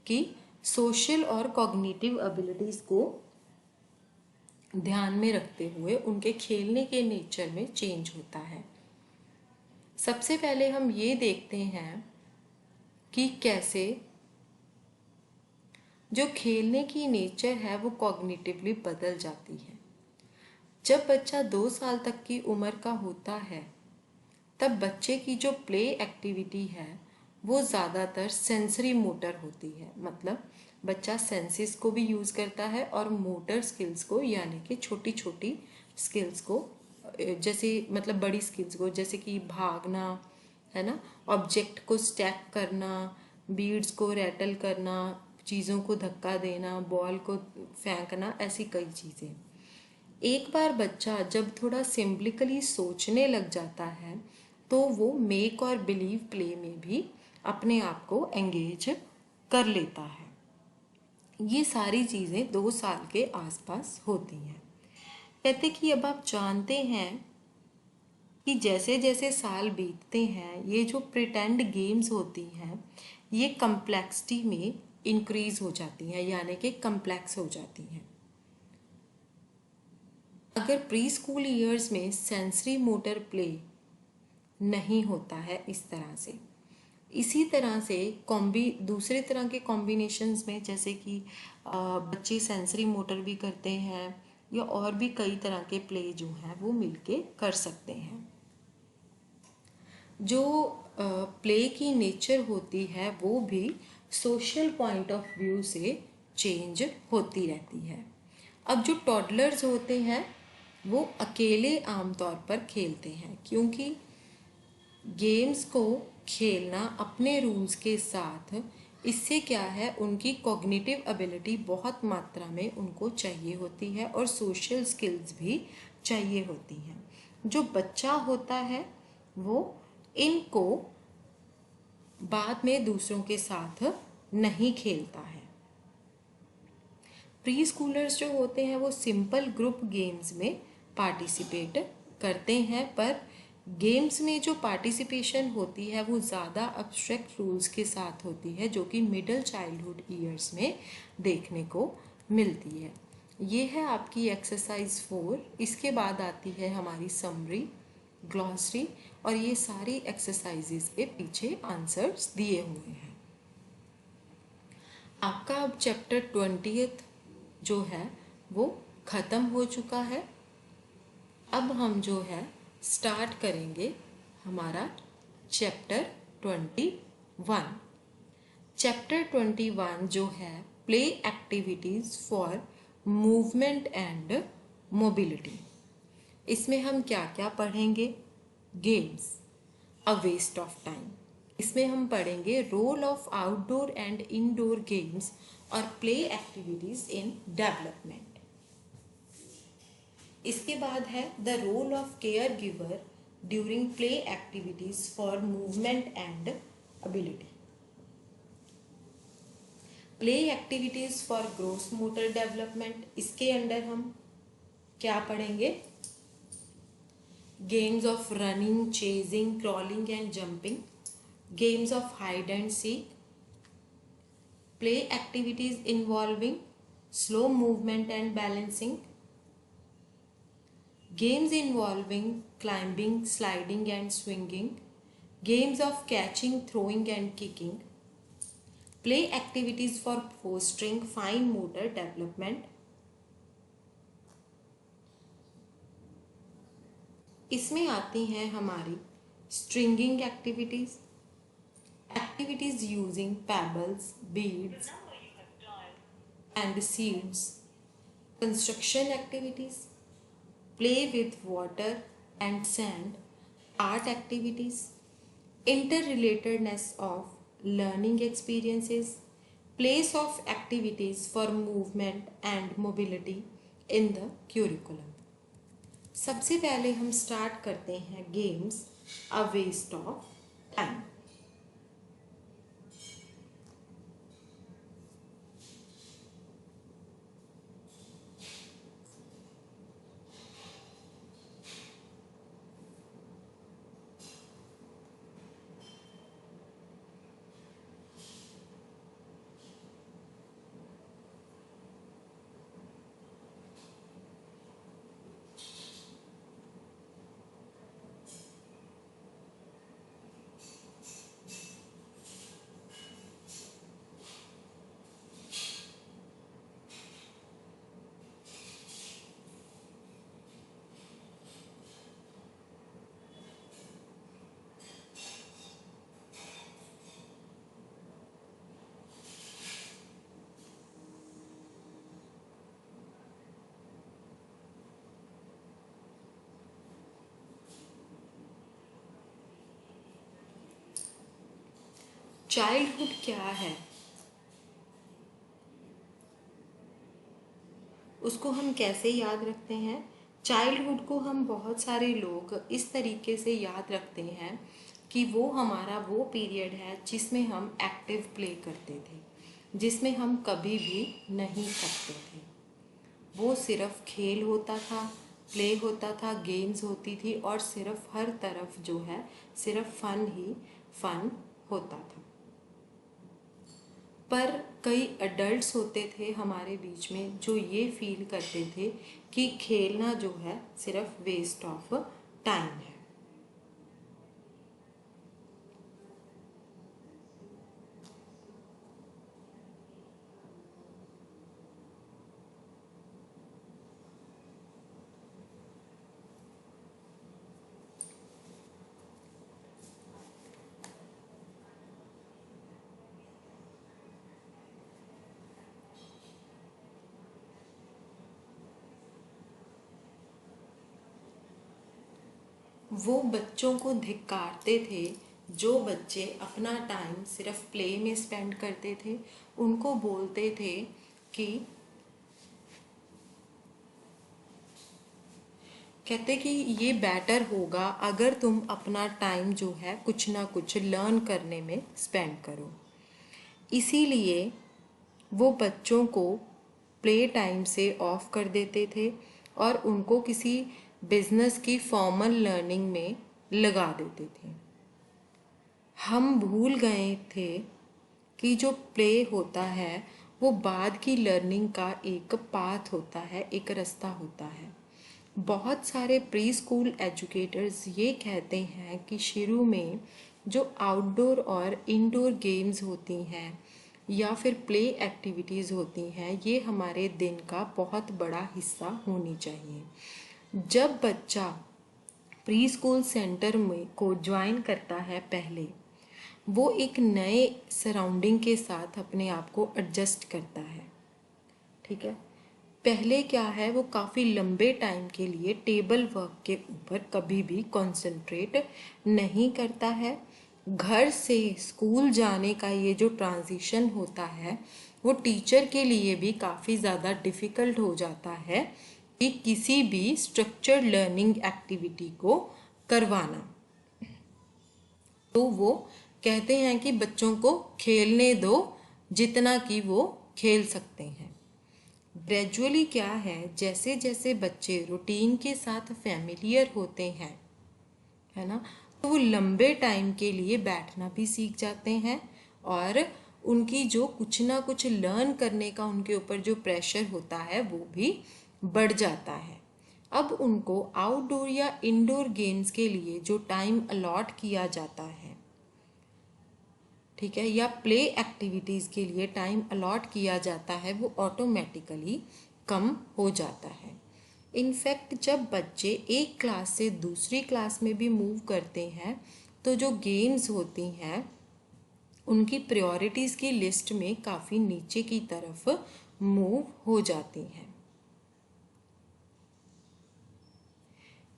कि सोशल और कॉग्निटिव एबिलिटीज़ को ध्यान में रखते हुए उनके खेलने के नेचर में चेंज होता है। सबसे पहले हम ये देखते हैं कि कैसे जो खेलने की नेचर है वो कॉग्निटिवली बदल जाती है। जब बच्चा 2 साल तक की उम्र का होता है तब बच्चे की जो प्ले एक्टिविटी है वो ज़्यादातर सेंसरी मोटर होती है, मतलब बच्चा सेंसेस को भी यूज़ करता है और मोटर स्किल्स को, यानी कि छोटी छोटी स्किल्स को, जैसे मतलब बड़ी स्किल्स को, जैसे कि भागना, है ना, ऑब्जेक्ट को स्टैक करना, बीड्स को रैटल करना, चीज़ों को धक्का देना, बॉल को फेंकना, ऐसी कई चीज़ें। एक बार बच्चा जब थोड़ा सिंपलिकली सोचने लग जाता है तो वो मेक और बिलीव प्ले में भी अपने आप को एंगेज कर लेता है। ये सारी चीज़ें 2 साल के आसपास होती हैं। कहते कि अब आप जानते हैं कि जैसे जैसे साल बीतते हैं ये जो प्रिटेंड गेम्स होती हैं ये कम्प्लेक्सिटी में इंक्रीज हो जाती हैं, यानी कि कम्प्लेक्स हो जाती हैं। अगर प्री स्कूल ईयर्स में सेंसरी मोटर प्ले नहीं होता है इस तरह से, इसी तरह से दूसरे तरह के कॉम्बिनेशंस में, जैसे कि बच्चे सेंसरी मोटर भी करते हैं या और भी कई तरह के प्ले जो हैं वो मिलके कर सकते हैं। जो प्ले की नेचर होती है वो भी सोशल पॉइंट ऑफ व्यू से चेंज होती रहती है। अब जो टॉडलर्स होते हैं वो अकेले आमतौर पर खेलते हैं, क्योंकि गेम्स को खेलना अपने रूल्स के साथ, इससे क्या है उनकी कॉग्निटिव एबिलिटी बहुत मात्रा में उनको चाहिए होती है और सोशल स्किल्स भी चाहिए होती हैं। जो बच्चा होता है वो इनको बाद में दूसरों के साथ नहीं खेलता है। प्री स्कूलर्स जो होते हैं वो सिंपल ग्रुप गेम्स में पार्टिसिपेट करते हैं, पर गेम्स में जो पार्टिसिपेशन होती है वो ज़्यादा अब्स्ट्रैक्ट रूल्स के साथ होती है, जो कि मिडिल चाइल्डहुड ईयर्स में देखने को मिलती है। ये है आपकी एक्सरसाइज 4। इसके बाद आती है हमारी समरी, ग्लॉसरी, और ये सारी एक्सरसाइजेस के पीछे आंसर्स दिए हुए हैं। आपका अब चैप्टर 20 जो है वो ख़त्म हो चुका है। अब हम जो है स्टार्ट करेंगे हमारा चैप्टर 21। चैप्टर 21 जो है play activities for movement and mobility. इसमें हम क्या क्या पढ़ेंगे? Games, a waste of time. इसमें हम पढ़ेंगे role of outdoor and indoor games और प्ले एक्टिविटीज इन डेवलपमेंट। इसके बाद है the role of care giver during play activities for movement and ability. Play activities for gross motor development, इसके under हम क्या पढ़ेंगे? Games of running, chasing, crawling and jumping, games of hide and seek, play activities involving slow movement and balancing, games involving climbing, sliding and swinging, games of catching, throwing and kicking, play activities for fostering fine motor development. इसमें आती हैं हमारी stringing activities, activities using pebbles, beads and seeds, construction activities, play with water and sand, art activities, interrelatedness of learning experiences, place of activities for movement and mobility in the curriculum. सबसे पहले हम start करते हैं games, a waste of time. Childhood क्या है उसको हम कैसे याद रखते हैं? चाइल्डहुड को हम बहुत सारे लोग इस तरीके से याद रखते हैं कि वो हमारा वो पीरियड है जिसमें हम एक्टिव प्ले करते थे, जिसमें हम कभी भी नहीं थकते थे। वो सिर्फ खेल होता था, प्ले होता था, गेम्स होती थी और सिर्फ हर तरफ जो है सिर्फ फन ही फन होता था। पर कई अडल्ट्स होते थे हमारे बीच में जो ये फील करते थे कि खेलना जो है सिर्फ वेस्ट ऑफ टाइम है। वो बच्चों को धिक्कारते थे जो बच्चे अपना टाइम सिर्फ प्ले में स्पेंड करते थे। उनको बोलते थे कि कहते कि ये बेटर होगा अगर तुम अपना टाइम जो है कुछ ना कुछ लर्न करने में स्पेंड करो। इसीलिए वो बच्चों को प्ले टाइम से ऑफ कर देते थे और उनको किसी बिजनेस की फॉर्मल लर्निंग में लगा देते थे। हम भूल गए थे कि जो प्ले होता है वो बाद की लर्निंग का एक पाथ होता है, एक रास्ता होता है। बहुत सारे प्री स्कूल एजुकेटर्स ये कहते हैं कि शुरू में जो आउटडोर और इंडोर गेम्स होती हैं या फिर प्ले एक्टिविटीज़ होती हैं ये हमारे दिन का बहुत बड़ा हिस्सा होनी चाहिए। जब बच्चा प्री स्कूल सेंटर में को ज्वाइन करता है पहले वो एक नए सराउंडिंग के साथ अपने आप को एडजस्ट करता है। ठीक है, पहले क्या है वो काफ़ी लंबे टाइम के लिए टेबल वर्क के ऊपर कभी भी कंसंट्रेट नहीं करता है। घर से स्कूल जाने का ये जो ट्रांजिशन होता है वो टीचर के लिए भी काफ़ी ज़्यादा डिफ़िकल्ट हो जाता है कि किसी भी स्ट्रक्चर्ड लर्निंग एक्टिविटी को करवाना। तो वो कहते हैं कि बच्चों को खेलने दो जितना कि वो खेल सकते हैं। ग्रेजुअली क्या है जैसे जैसे बच्चे रूटीन के साथ फैमिलियर होते हैं, है ना, तो वो लंबे टाइम के लिए बैठना भी सीख जाते हैं और उनकी जो कुछ ना कुछ लर्न करने का उनके ऊपर जो प्रेशर होता है वो भी बढ़ जाता है। अब उनको आउटडोर या इंडोर गेम्स के लिए जो टाइम अलॉट किया जाता है, ठीक है, या प्ले एक्टिविटीज़ के लिए टाइम अलॉट किया जाता है वो ऑटोमेटिकली कम हो जाता है। इनफैक्ट जब बच्चे एक क्लास से दूसरी क्लास में भी मूव करते हैं तो जो गेम्स होती हैं उनकी प्रायोरिटीज़ की लिस्ट में काफ़ी नीचे की तरफ मूव हो जाती हैं।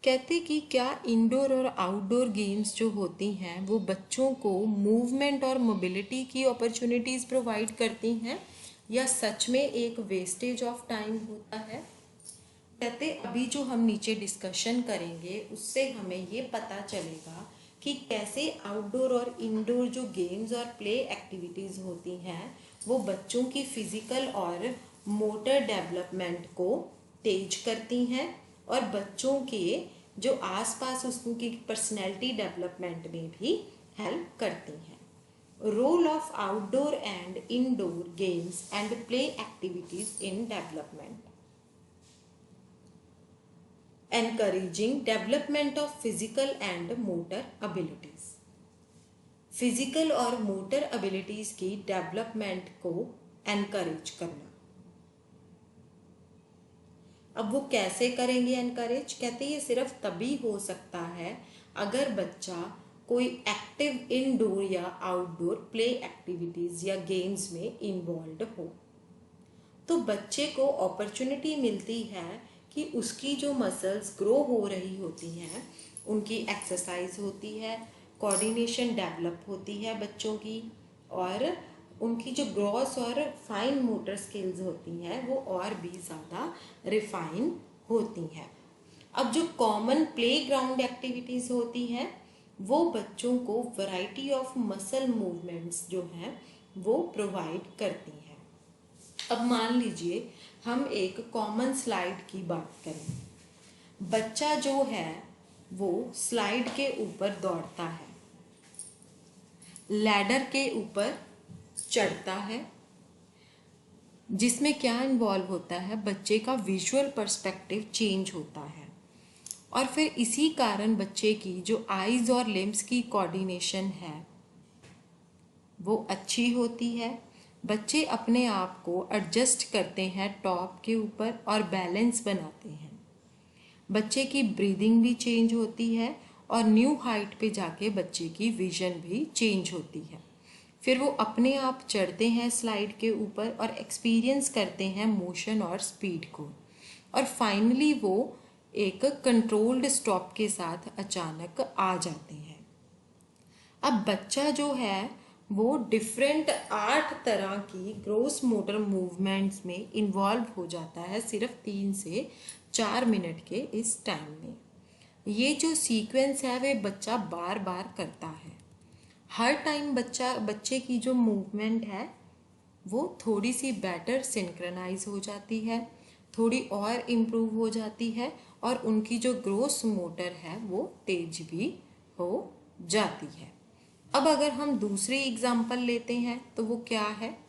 कहते कि क्या इंडोर और आउटडोर गेम्स जो होती हैं वो बच्चों को मूवमेंट और मोबिलिटी की अपॉर्चुनिटीज़ प्रोवाइड करती हैं या सच में एक वेस्टेज ऑफ टाइम होता है? कहते अभी जो हम नीचे डिस्कशन करेंगे उससे हमें ये पता चलेगा कि कैसे आउटडोर और इंडोर जो गेम्स और प्ले एक्टिविटीज़ होती हैं वो बच्चों की फिज़िकल और मोटर डेवलपमेंट को तेज करती हैं और बच्चों के जो आसपास उसकी पर्सनैलिटी डेवलपमेंट में भी हेल्प करती हैं। Role of outdoor and indoor games and play activities in development. encouraging development of physical and motor abilities। Physical और मोटर एबिलिटीज की डेवलपमेंट को एनकरेज करना। अब वो कैसे करेंगे एनकरेज? कहते ये सिर्फ तभी हो सकता है अगर बच्चा कोई एक्टिव इनडोर या आउटडोर प्ले एक्टिविटीज या गेम्स में इन्वॉल्व हो। तो बच्चे को अपॉर्चुनिटी मिलती है कि उसकी जो मसल्स ग्रो हो रही होती हैं उनकी एक्सरसाइज होती है, कोऑर्डिनेशन डेवलप होती है बच्चों की और उनकी जो ग्रॉस और फाइन मोटर स्किल्स होती हैं वो और भी ज़्यादा रिफाइन होती हैं। अब जो कॉमन प्ले ग्राउंड एक्टिविटीज़ होती हैं वो बच्चों को वैरायटी ऑफ मसल मूवमेंट्स जो हैं वो प्रोवाइड करती हैं। अब मान लीजिए हम एक कॉमन स्लाइड की बात करें। बच्चा जो है वो स्लाइड के ऊपर दौड़ता है, लैडर के ऊपर चढ़ता है, जिसमें क्या इन्वॉल्व होता है, बच्चे का विजुअल पर्सपेक्टिव चेंज होता है और फिर इसी कारण बच्चे की जो आईज और लिम्स की कोऑर्डिनेशन है वो अच्छी होती है। बच्चे अपने आप को एडजस्ट करते हैं टॉप के ऊपर और बैलेंस बनाते हैं। बच्चे की ब्रीदिंग भी चेंज होती है और न्यू हाइट पे जाके बच्चे की विजन भी चेंज होती है। फिर वो अपने आप चढ़ते हैं स्लाइड के ऊपर और एक्सपीरियंस करते हैं मोशन और स्पीड को, और फाइनली वो एक कंट्रोल्ड स्टॉप के साथ अचानक आ जाते हैं। अब बच्चा जो है वो डिफरेंट 8 तरह की ग्रोस मोटर मूवमेंट्स में इन्वॉल्व हो जाता है सिर्फ 3 से 4 मिनट के इस टाइम में। ये जो सीक्वेंस है वे बच्चा बार बार करता है। हर टाइम बच्चे की जो मूवमेंट है वो थोड़ी सी बेटर सिंक्रोनाइज हो जाती है, थोड़ी और इम्प्रूव हो जाती है और उनकी जो ग्रोस मोटर है वो तेज भी हो जाती है। अब अगर हम दूसरी एग्जाम्पल लेते हैं तो वो क्या है?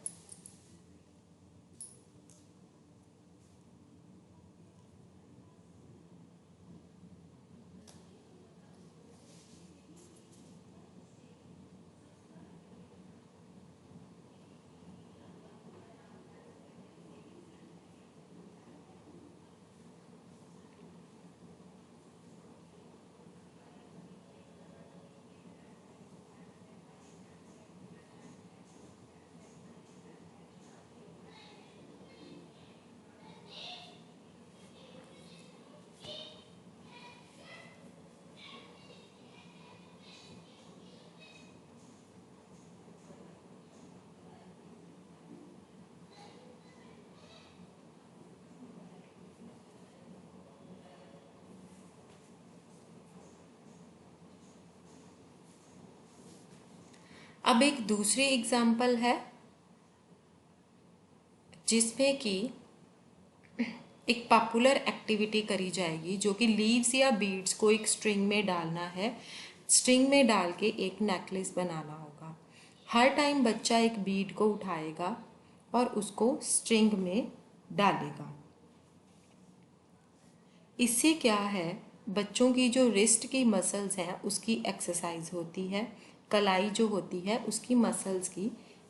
अब एक दूसरी एग्जाम्पल है जिसमें कि एक पॉपुलर एक्टिविटी करी जाएगी जो कि लीव्स या बीड्स को एक स्ट्रिंग में डालना है। स्ट्रिंग में डाल के एक नेकलेस बनाना होगा। हर टाइम बच्चा एक बीड को उठाएगा और उसको स्ट्रिंग में डालेगा। इससे क्या है, बच्चों की जो रिस्ट की मसल्स हैं उसकी एक्सरसाइज होती है, कलाई जो होती है उसकी मसल्स की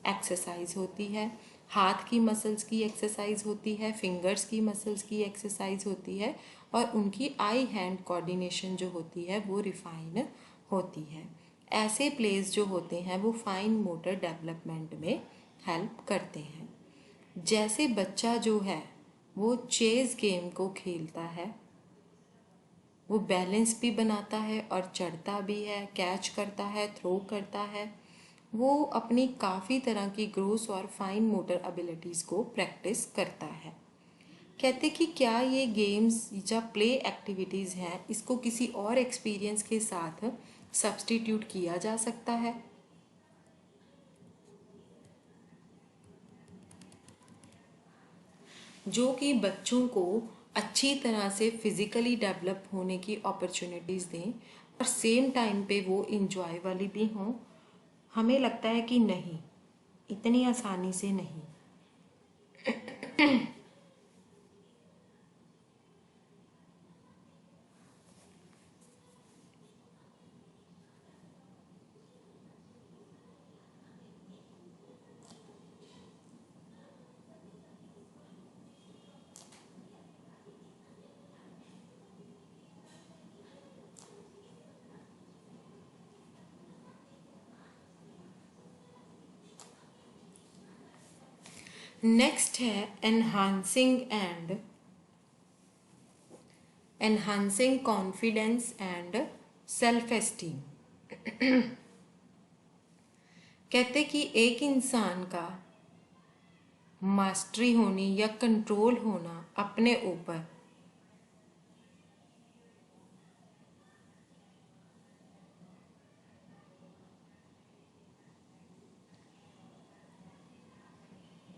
एक्सरसाइज होती है, हाथ की मसल्स की एक्सरसाइज होती है, फिंगर्स की मसल्स की एक्सरसाइज होती है और उनकी आई हैंड कोऑर्डिनेशन जो होती है वो रिफाइन होती है। ऐसे प्लेस जो होते हैं वो फाइन मोटर डेवलपमेंट में हेल्प करते हैं। जैसे बच्चा जो है वो चेस गेम को खेलता है, वो बैलेंस भी बनाता है और चढ़ता भी है, कैच करता है, थ्रो करता है, वो अपनी काफ़ी तरह की ग्रोस और फाइन मोटर एबिलिटीज़ को प्रैक्टिस करता है। कहते कि क्या ये गेम्स या प्ले एक्टिविटीज़ हैं इसको किसी और एक्सपीरियंस के साथ सब्स्टिट्यूट किया जा सकता है? जो कि बच्चों को अच्छी तरह से फिज़िकली डेवलप होने की अपॉर्चुनिटीज़ दें और सेम टाइम पे वो इंजॉय वाली भी हों। हमें लगता है कि नहीं, इतनी आसानी से नहीं। नेक्स्ट है enhancing confidence and self esteem. कहते कि एक इंसान का मास्टरी होनी या कंट्रोल होना अपने ऊपर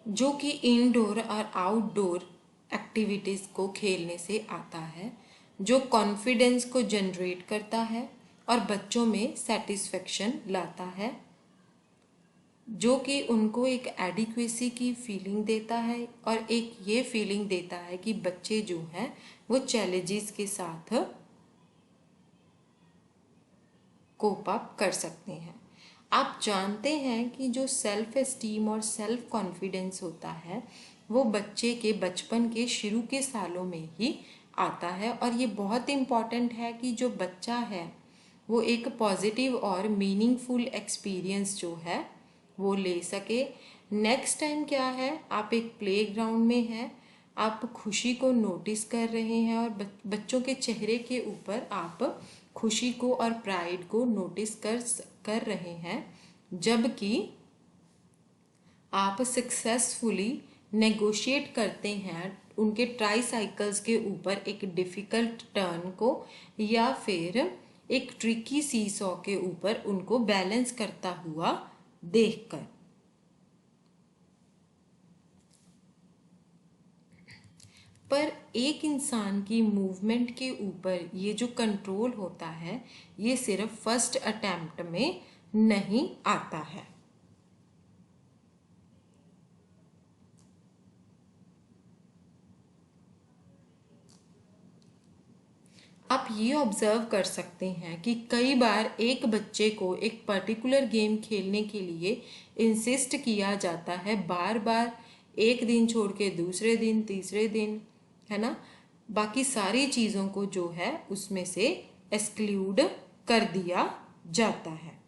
जो कि इनडोर और आउटडोर एक्टिविटीज़ को खेलने से आता है, जो कॉन्फिडेंस को जनरेट करता है और बच्चों में सेटिस्फेक्शन लाता है, जो कि उनको एक एडिक्वेसी की फीलिंग देता है और एक ये फीलिंग देता है कि बच्चे जो हैं वो चैलेंजेस के साथ कोप अप कर सकते हैं। आप जानते हैं कि जो सेल्फ एस्टीम और सेल्फ कॉन्फिडेंस होता है वो बच्चे के बचपन के शुरू के सालों में ही आता है, और ये बहुत इम्पॉर्टेंट है कि जो बच्चा है वो एक पॉजिटिव और मीनिंगफुल एक्सपीरियंस जो है वो ले सके। नेक्स्ट टाइम क्या है, आप एक प्लेग्राउंड में हैं, आप खुशी को नोटिस कर रहे हैं और बच्चों के चेहरे के ऊपर आप खुशी को और प्राइड को नोटिस कर रहे हैं, जबकि आप सक्सेसफुली नेगोशिएट करते हैं उनके ट्राईसाइकिल्स के ऊपर एक डिफ़िकल्ट टर्न को, या फिर एक ट्रिकी सीसॉ के ऊपर उनको बैलेंस करता हुआ देखकर। पर एक इंसान की मूवमेंट के ऊपर ये जो कंट्रोल होता है ये सिर्फ फर्स्ट अटेम्प्ट में नहीं आता है। आप ये ऑब्जर्व कर सकते हैं कि कई बार एक बच्चे को एक पर्टिकुलर गेम खेलने के लिए इंसिस्ट किया जाता है, बार बार, एक दिन छोड़ के दूसरे दिन, तीसरे दिन, है ना, बाकी सारी चीज़ों को जो है उसमें से एक्सक्लूड कर दिया जाता है।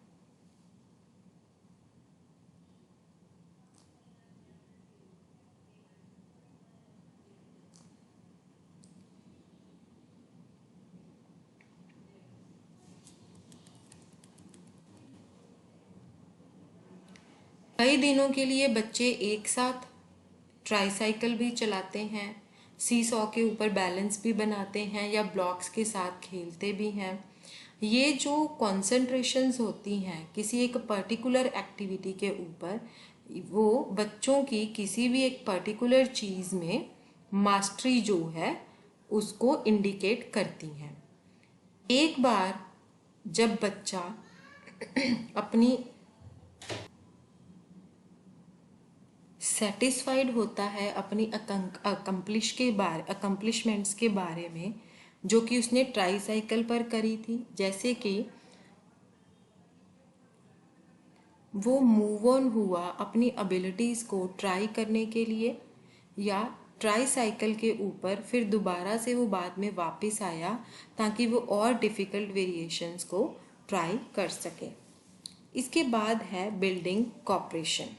कई दिनों के लिए बच्चे एक साथ ट्राईसाइकिल भी चलाते हैं, सी सॉ के ऊपर बैलेंस भी बनाते हैं या ब्लॉक्स के साथ खेलते भी हैं। ये जो कॉन्सेंट्रेशंस होती हैं किसी एक पर्टिकुलर एक्टिविटी के ऊपर, वो बच्चों की किसी भी एक पर्टिकुलर चीज़ में मास्टरी जो है उसको इंडिकेट करती हैं। एक बार जब बच्चा अपनी सेटिस्फाइड होता है अपनी अकम्पलिशमेंट्स के बारे में जो कि उसने ट्राईसाइकिल पर करी थी, जैसे कि वो मूव ऑन हुआ अपनी एबिलिटीज़ को ट्राई करने के लिए, या ट्राईसाइकिल के ऊपर फिर दोबारा से वो बाद में वापस आया ताकि वो और डिफ़िकल्ट वेरिएशंस को ट्राई कर सके। इसके बाद है बिल्डिंग कॉपरेशन।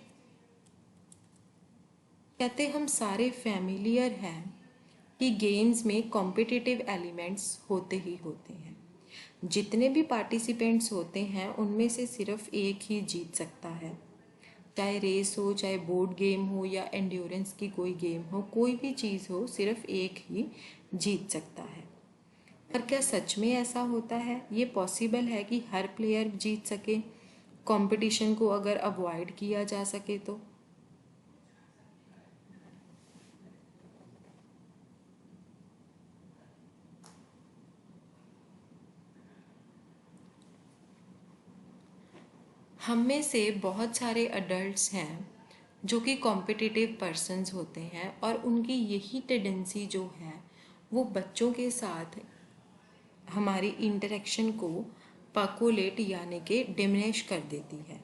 कहते हम सारे फैमिलियर हैं कि गेम्स में कॉम्पिटिटिव एलिमेंट्स होते ही होते हैं। जितने भी पार्टिसिपेंट्स होते हैं उनमें से सिर्फ एक ही जीत सकता है, चाहे रेस हो, चाहे बोर्ड गेम हो या एंड्योरेंस की कोई गेम हो, कोई भी चीज़ हो, सिर्फ एक ही जीत सकता है। पर क्या सच में ऐसा होता है? ये पॉसिबल है कि हर प्लेयर जीत सके कंपटीशन को अगर अवॉइड किया जा सके तो? हम में से बहुत सारे अडल्ट्स हैं जो कि कॉम्पिटिटिव पर्सन्स होते हैं और उनकी यही टेंडेंसी जो है वो बच्चों के साथ हमारी इंटरेक्शन को पाकोलेट यानी कि डिमिनिश कर देती है।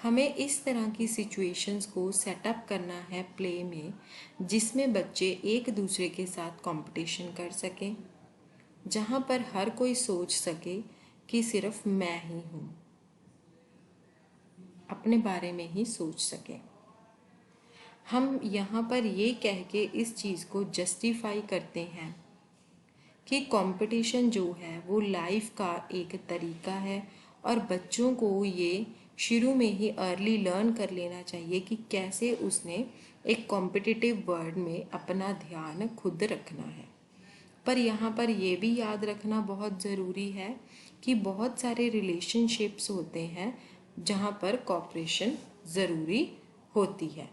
हमें इस तरह की सिचुएशंस को सेटअप करना है प्ले में, जिसमें बच्चे एक दूसरे के साथ कंपटीशन कर सकें, जहाँ पर हर कोई सोच सके कि सिर्फ मैं ही हूँ, अपने बारे में ही सोच सके। हम यहाँ पर ये कह के इस चीज़ को जस्टिफाई करते हैं कि कंपटीशन जो है वो लाइफ का एक तरीका है और बच्चों को ये शुरू में ही अर्ली लर्न कर लेना चाहिए कि कैसे उसने एक कॉम्पिटिटिव वर्ल्ड में अपना ध्यान खुद रखना है। पर यहाँ पर ये भी याद रखना बहुत ज़रूरी है कि बहुत सारे रिलेशनशिप्स होते हैं जहाँ पर कॉपरेशन ज़रूरी होती है।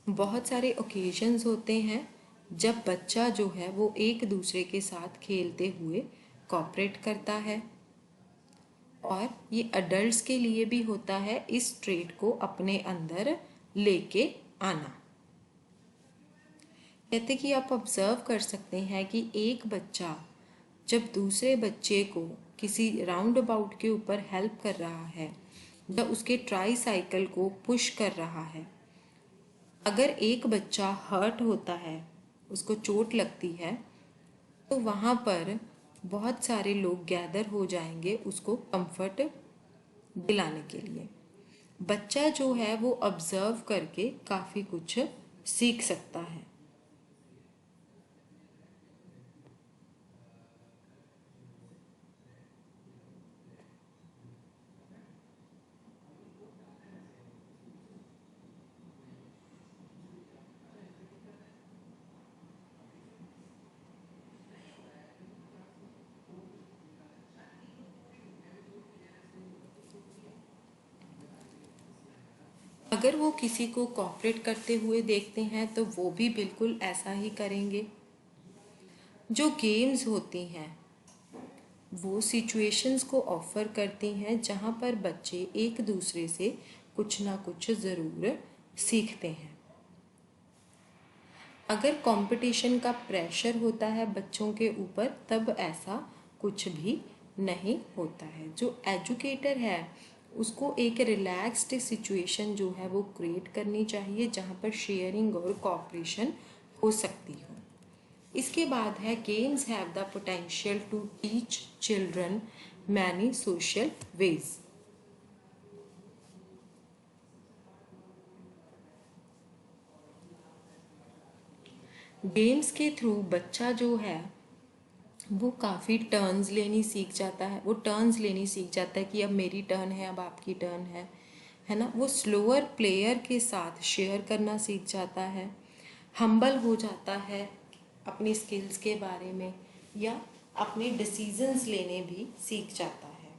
बहुत सारे ओकेजन्स होते हैं जब बच्चा जो है वो एक दूसरे के साथ खेलते हुए कॉपरेट करता है, और ये अडल्ट्स के लिए भी होता है इस ट्रेट को अपने अंदर लेके आना। कहते कि आप ऑब्जर्व कर सकते हैं कि एक बच्चा जब दूसरे बच्चे को किसी राउंड अबाउट के ऊपर हेल्प कर रहा है या उसके ट्राई साइकिल को पुश कर रहा है, अगर एक बच्चा हर्ट होता है, उसको चोट लगती है, तो वहाँ पर बहुत सारे लोग गैदर हो जाएंगे उसको कंफर्ट दिलाने के लिए। बच्चा जो है वो ऑब्जर्व करके काफ़ी कुछ सीख सकता है। अगर वो किसी को कॉपरेट करते हुए देखते हैं तो वो भी बिल्कुल ऐसा ही करेंगे। जो गेम्स होती हैं वो सिचुएशंस को ऑफ़र करती हैं जहाँ पर बच्चे एक दूसरे से कुछ ना कुछ ज़रूर सीखते हैं। अगर कंपटीशन का प्रेशर होता है बच्चों के ऊपर तब ऐसा कुछ भी नहीं होता है। जो एजुकेटर है उसको एक रिलैक्स्ड सिचुएशन जो है वो क्रिएट करनी चाहिए जहाँ पर शेयरिंग और कोऑपरेशन हो सकती हो। इसके बाद है games have the potential to teach children many social ways. गेम्स के थ्रू बच्चा जो है वो काफ़ी टर्न्स लेनी सीख जाता है। वो टर्न्स लेनी सीख जाता है कि अब मेरी टर्न है, अब आपकी टर्न है ना। वो स्लोअर प्लेयर के साथ शेयर करना सीख जाता है, हम्बल हो जाता है अपनी स्किल्स के बारे में, या अपने डिसीजंस लेने भी सीख जाता है।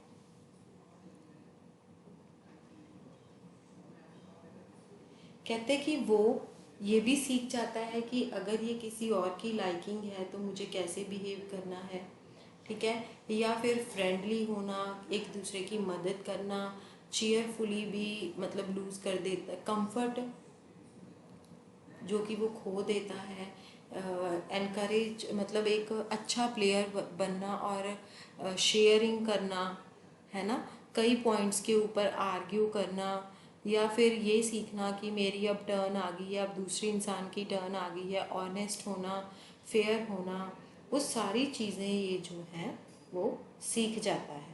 कहते कि वो ये भी सीख जाता है कि अगर ये किसी और की लाइकिंग है तो मुझे कैसे बिहेव करना है, ठीक है, या फिर फ्रेंडली होना, एक दूसरे की मदद करना, चीयरफुली भी मतलब लूज़ कर देता, कंफर्ट जो कि वो खो देता है, एनकरेज मतलब एक अच्छा प्लेयर बनना और शेयरिंग करना, है ना, कई पॉइंट्स के ऊपर आर्ग्यू करना, या फिर ये सीखना कि मेरी अब टर्न आ गई है, अब दूसरे इंसान की टर्न आ गई है, ऑनेस्ट होना, फेयर होना, वो सारी चीज़ें ये जो हैं वो सीख जाता है।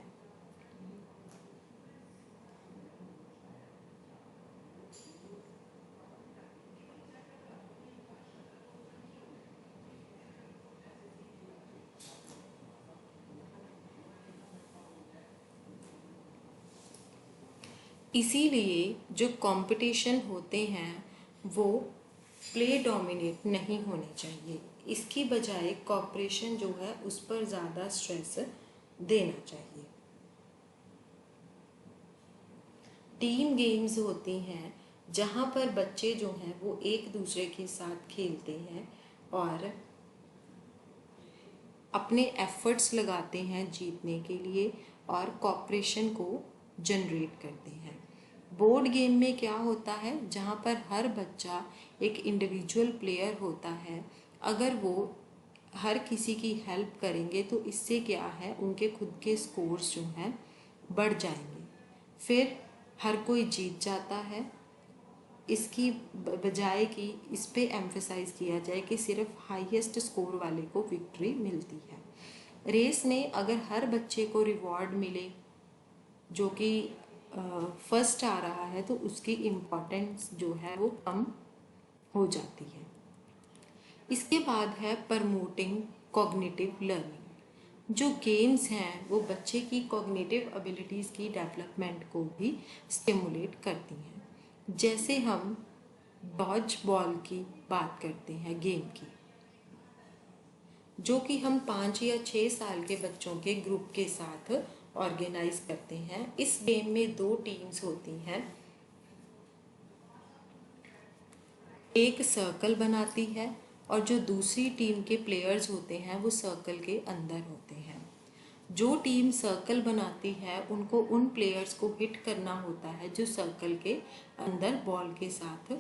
इसीलिए जो कंपटीशन होते हैं वो प्ले डोमिनेट नहीं होने चाहिए, इसकी बजाय कॉपरेशन जो है उस पर ज़्यादा स्ट्रेस देना चाहिए। टीम गेम्स होती हैं जहाँ पर बच्चे जो हैं वो एक दूसरे के साथ खेलते हैं और अपने एफर्ट्स लगाते हैं जीतने के लिए और कॉपरेशन को जनरेट करते हैं। बोर्ड गेम में क्या होता है, जहाँ पर हर बच्चा एक इंडिविजुअल प्लेयर होता है, अगर वो हर किसी की हेल्प करेंगे तो इससे क्या है, उनके खुद के स्कोर्स जो हैं बढ़ जाएंगे, फिर हर कोई जीत जाता है। इसकी बजाय कि इस पे एम्फेसाइज किया जाए कि सिर्फ हाईएस्ट स्कोर वाले को विक्ट्री मिलती है। रेस में अगर हर बच्चे को रिवॉर्ड मिले जो कि फर्स्ट आ रहा है तो उसकी इम्पोर्टेंस जो है वो कम हो जाती है। इसके बाद है प्रमोटिंग कॉग्निटिव लर्निंग। जो गेम्स हैं वो बच्चे की कॉग्निटिव एबिलिटीज़ की डेवलपमेंट को भी स्टिमुलेट करती हैं। जैसे हम डॉज बॉल की बात करते हैं गेम की, जो कि हम 5 या 6 साल के बच्चों के ग्रुप के साथ ऑर्गेनाइज करते हैं। इस गेम में 2 टीम्स होती हैं, एक सर्कल बनाती है और जो दूसरी टीम के प्लेयर्स होते हैं वो सर्कल के अंदर होते हैं। जो टीम सर्कल बनाती है उनको उन प्लेयर्स को हिट करना होता है जो सर्कल के अंदर बॉल के साथ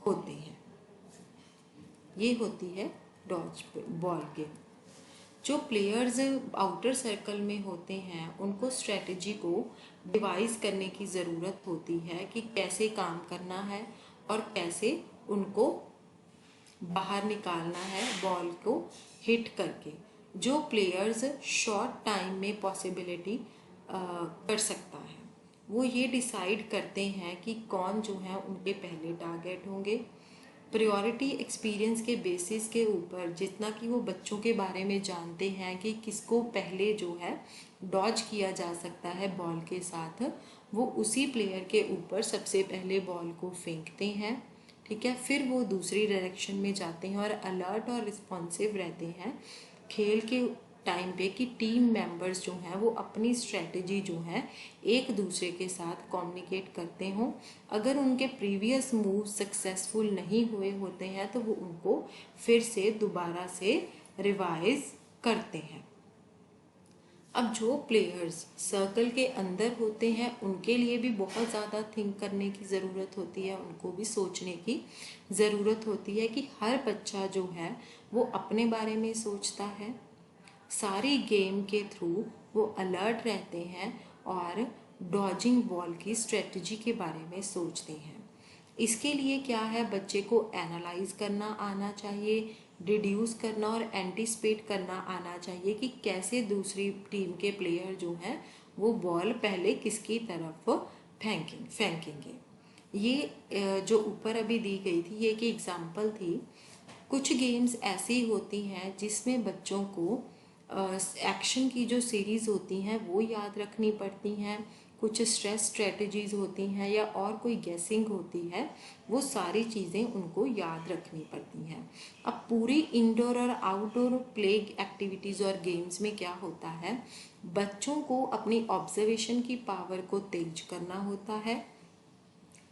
होते हैं। ये होती है डॉज बॉल गेम। जो प्लेयर्स आउटर सर्कल में होते हैं उनको स्ट्रेटजी को डिवाइस करने की ज़रूरत होती है कि कैसे काम करना है और कैसे उनको बाहर निकालना है बॉल को हिट करके। जो प्लेयर्स शॉर्ट टाइम में पॉसिबिलिटी कर सकता है वो ये डिसाइड करते हैं कि कौन जो है उनके पहले टारगेट होंगे। प्रायोरिटी एक्सपीरियंस के बेसिस के ऊपर जितना कि वो बच्चों के बारे में जानते हैं कि किसको पहले जो है डॉज किया जा सकता है बॉल के साथ, वो उसी प्लेयर के ऊपर सबसे पहले बॉल को फेंकते हैं। ठीक है, फिर वो दूसरी डायरेक्शन में जाते हैं और अलर्ट और रिस्पॉन्सिव रहते हैं खेल के टाइम पे कि टीम मेंबर्स जो हैं वो अपनी स्ट्रेटजी जो है एक दूसरे के साथ कम्युनिकेट करते हों। अगर उनके प्रीवियस मूव सक्सेसफुल नहीं हुए होते हैं तो वो उनको फिर से दोबारा से रिवाइज करते हैं। अब जो प्लेयर्स सर्कल के अंदर होते हैं उनके लिए भी बहुत ज़्यादा थिंक करने की ज़रूरत होती है, उनको भी सोचने की ज़रूरत होती है कि हर बच्चा जो है वो अपने बारे में सोचता है। सारी गेम के थ्रू वो अलर्ट रहते हैं और डॉजिंग बॉल की स्ट्रेटजी के बारे में सोचते हैं। इसके लिए क्या है, बच्चे को एनालाइज करना आना चाहिए, डिड्यूस करना और एंटिसिपेट करना आना चाहिए कि कैसे दूसरी टीम के प्लेयर जो हैं वो बॉल पहले किसकी तरफ फेंकेंगे। ये जो ऊपर अभी दी गई थी ये एक एग्जाम्पल थी। कुछ गेम्स ऐसी होती हैं जिसमें बच्चों को एक्शन की जो सीरीज़ होती हैं वो याद रखनी पड़ती हैं, कुछ स्ट्रेस स्ट्रेटजीज़ होती हैं या और कोई गेसिंग होती है, वो सारी चीज़ें उनको याद रखनी पड़ती हैं। अब पूरी इंडोर और आउटडोर प्ले एक्टिविटीज़ और गेम्स में क्या होता है, बच्चों को अपनी ऑब्जर्वेशन की पावर को तेज करना होता है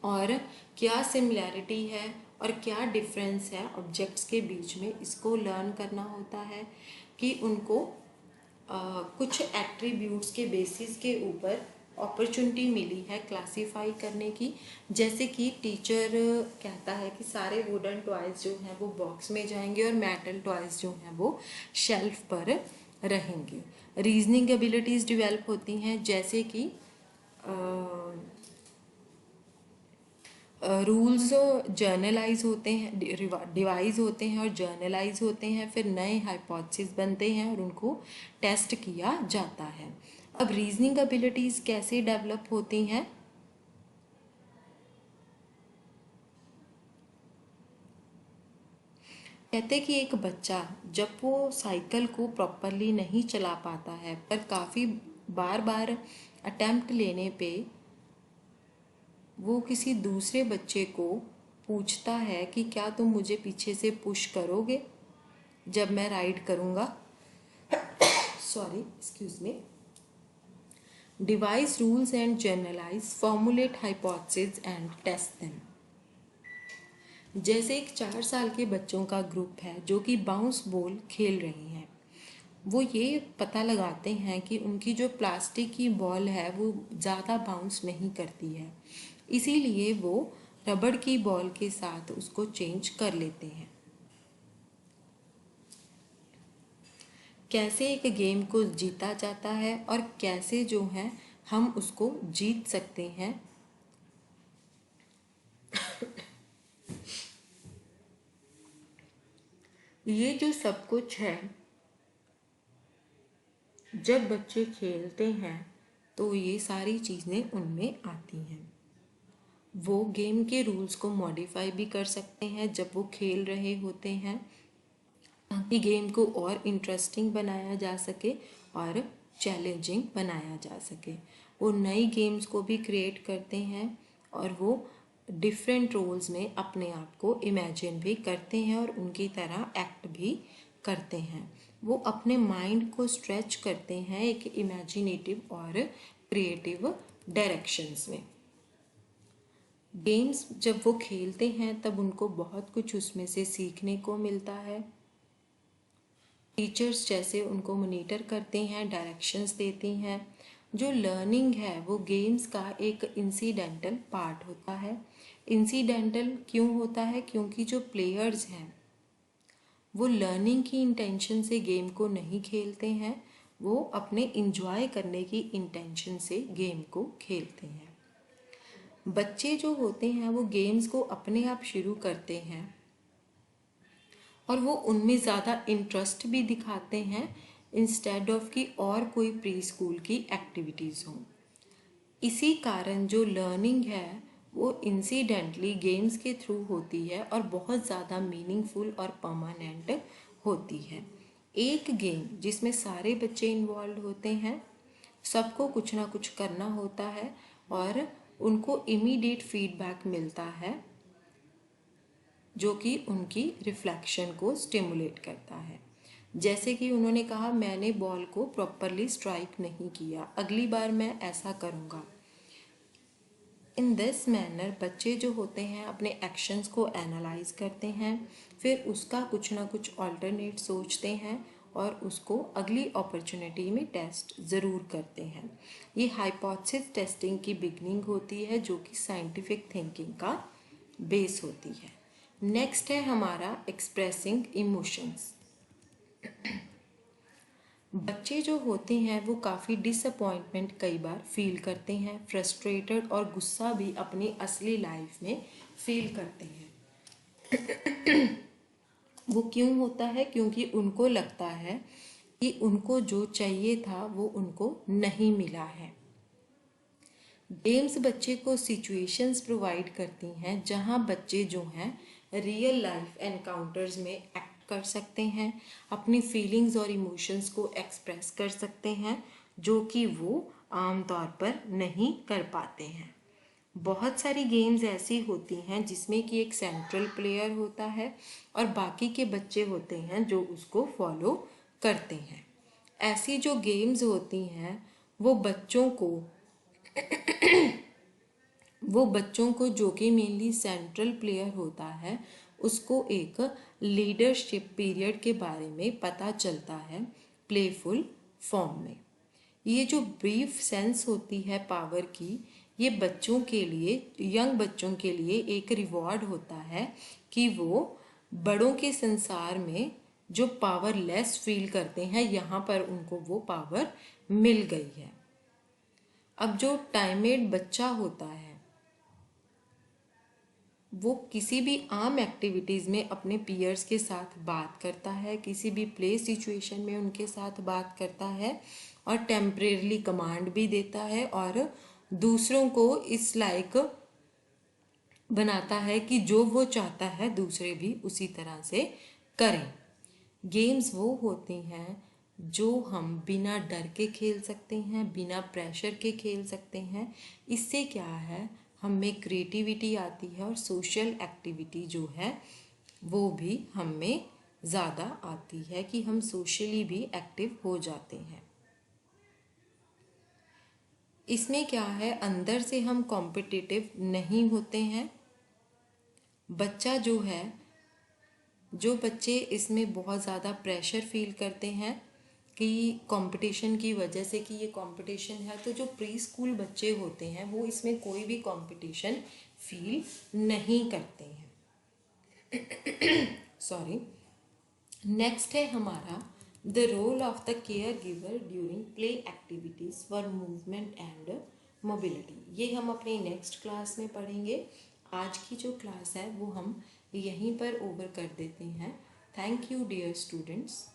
और क्या सिमिलैरिटी है और क्या डिफरेंस है ऑब्जेक्ट्स के बीच में, इसको लर्न करना होता है कि उनको कुछ एट्रीब्यूट्स के बेसिस के ऊपर अपॉर्चुनिटी मिली है क्लासीफाई करने की। जैसे कि टीचर कहता है कि सारे वुडन टॉयज़ जो हैं वो बॉक्स में जाएंगे और मेटल टॉयज़ जो हैं वो शेल्फ पर रहेंगे। रीजनिंग एबिलिटीज़ डेवलप होती हैं, जैसे कि रूल्स जर्नलाइज होते हैं, डिवाइस होते हैं और जर्नलाइज होते हैं, फिर नए हाइपोथेसिस बनते हैं और उनको टेस्ट किया जाता है। अब रीजनिंग एबिलिटीज़ कैसे डेवलप होती हैं, कहते कि एक बच्चा जब वो साइकिल को प्रॉपरली नहीं चला पाता है पर काफ़ी बार बार अटेम्प्ट लेने पे वो किसी दूसरे बच्चे को पूछता है कि क्या तुम मुझे पीछे से पुश करोगे जब मैं राइड करूँगा। Sorry, excuse me. Devise rules and generalise, formulate hypothesis and test them. जैसे एक 4 साल के बच्चों का ग्रुप है जो कि बाउंस बॉल खेल रही हैं। वो ये पता लगाते हैं कि उनकी जो प्लास्टिक की बॉल है वो ज़्यादा बाउंस नहीं करती है, इसीलिए वो रबड़ की बॉल के साथ उसको चेंज कर लेते हैं। कैसे एक गेम को जीता जाता है और कैसे जो है हम उसको जीत सकते हैं। ये जो सब कुछ है जब बच्चे खेलते हैं तो ये सारी चीज़ें उनमें आती हैं। वो गेम के रूल्स को मॉडिफाई भी कर सकते हैं जब वो खेल रहे होते हैं ताकि गेम को और इंटरेस्टिंग बनाया जा सके और चैलेंजिंग बनाया जा सके। वो नई गेम्स को भी क्रिएट करते हैं और वो डिफरेंट रोल्स में अपने आप को इमेजिन भी करते हैं और उनकी तरह एक्ट भी करते हैं। वो अपने माइंड को स्ट्रेच करते हैं एक इमेजिनेटिव और क्रिएटिव डायरेक्शंस में। गेम्स जब वो खेलते हैं तब उनको बहुत कुछ उसमें से सीखने को मिलता है। टीचर्स जैसे उनको मॉनिटर करते हैं, डायरेक्शंस देती हैं। जो लर्निंग है वो गेम्स का एक इंसिडेंटल पार्ट होता है। इंसिडेंटल क्यों होता है? क्योंकि जो प्लेयर्स हैं वो लर्निंग की इंटेंशन से गेम को नहीं खेलते हैं, वो अपने इंजॉय करने की इंटेंशन से गेम को खेलते हैं। बच्चे जो होते हैं वो गेम्स को अपने आप शुरू करते हैं और वो उनमें ज़्यादा इंटरेस्ट भी दिखाते हैं इंस्टेड ऑफ कि और कोई प्री स्कूल की एक्टिविटीज़ हों। इसी कारण जो लर्निंग है वो इंसिडेंटली गेम्स के थ्रू होती है और बहुत ज़्यादा मीनिंगफुल और परमानेंट होती है। एक गेम जिसमें सारे बच्चे इन्वॉल्व होते हैं, सबको कुछ ना कुछ करना होता है और उनको इमीडिएट फीडबैक मिलता है जो कि उनकी रिफ्लेक्शन को स्टिमुलेट करता है। जैसे कि उन्होंने कहा, मैंने बॉल को प्रॉपरली स्ट्राइक नहीं किया, अगली बार मैं ऐसा करूँगा। इन दिस मैनर बच्चे जो होते हैं अपने एक्शंस को एनालाइज करते हैं, फिर उसका कुछ ना कुछ ऑल्टरनेट सोचते हैं और उसको अगली अपॉर्चुनिटी में टेस्ट ज़रूर करते हैं। ये हाइपोथेसिस टेस्टिंग की बिगनिंग होती है जो कि साइंटिफिक थिंकिंग का बेस होती है। नेक्स्ट है हमारा एक्सप्रेसिंग इमोशंस। बच्चे जो होते हैं वो काफ़ी डिसअपॉइंटमेंट कई बार फील करते हैं, फ्रस्ट्रेटेड और गुस्सा भी अपनी असली लाइफ में फील करते हैं। वो क्यों होता है? क्योंकि उनको लगता है कि उनको जो चाहिए था वो उनको नहीं मिला है। गेम्स बच्चे को सिचुएशंस प्रोवाइड करती हैं जहां बच्चे जो हैं रियल लाइफ एनकाउंटर्स में एक्ट कर सकते हैं, अपनी फीलिंग्स और इमोशंस को एक्सप्रेस कर सकते हैं जो कि वो आमतौर पर नहीं कर पाते हैं। बहुत सारी गेम्स ऐसी होती हैं जिसमें कि एक सेंट्रल प्लेयर होता है और बाकी के बच्चे होते हैं जो उसको फॉलो करते हैं। ऐसी जो गेम्स होती हैं वो बच्चों को जो कि मेनली सेंट्रल प्लेयर होता है उसको एक लीडरशिप पीरियड के बारे में पता चलता है प्लेफुल फॉर्म में। ये जो ब्रीफ सेंस होती है पावर की, ये बच्चों के लिए, यंग बच्चों के लिए एक रिवॉर्ड होता है कि वो बड़ों के संसार में जो पावर लेस फील करते हैं यहाँ पर उनको वो पावर मिल गई है। अब जो टाइमेड बच्चा होता है वो किसी भी आम एक्टिविटीज़ में अपने पीयर्स के साथ बात करता है, किसी भी प्ले सिचुएशन में उनके साथ बात करता है और टेम्परेरली कमांड भी देता है और दूसरों को इस लायक बनाता है कि जो वो चाहता है दूसरे भी उसी तरह से करें। गेम्स वो होती हैं जो हम बिना डर के खेल सकते हैं, बिना प्रेशर के खेल सकते हैं। इससे क्या है, हम में क्रिएटिविटी आती है और सोशल एक्टिविटी जो है वो भी हम में ज़्यादा आती है कि हम सोशली भी एक्टिव हो जाते हैं। इसमें क्या है, अंदर से हम कॉम्पिटिटिव नहीं होते हैं। बच्चा जो है, जो बच्चे इसमें बहुत ज़्यादा प्रेशर फील करते हैं कि कंपटीशन की वजह से कि ये कंपटीशन है, तो जो प्री स्कूल बच्चे होते हैं वो इसमें कोई भी कंपटीशन फील नहीं करते हैं। सॉरी। नेक्स्ट है हमारा the role of the care giver during play activities for movement and mobility. ये हम अपनी नेक्स्ट क्लास में पढ़ेंगे। आज की जो क्लास है वो हम यहीं पर ओवर कर देते हैं। Thank you dear students.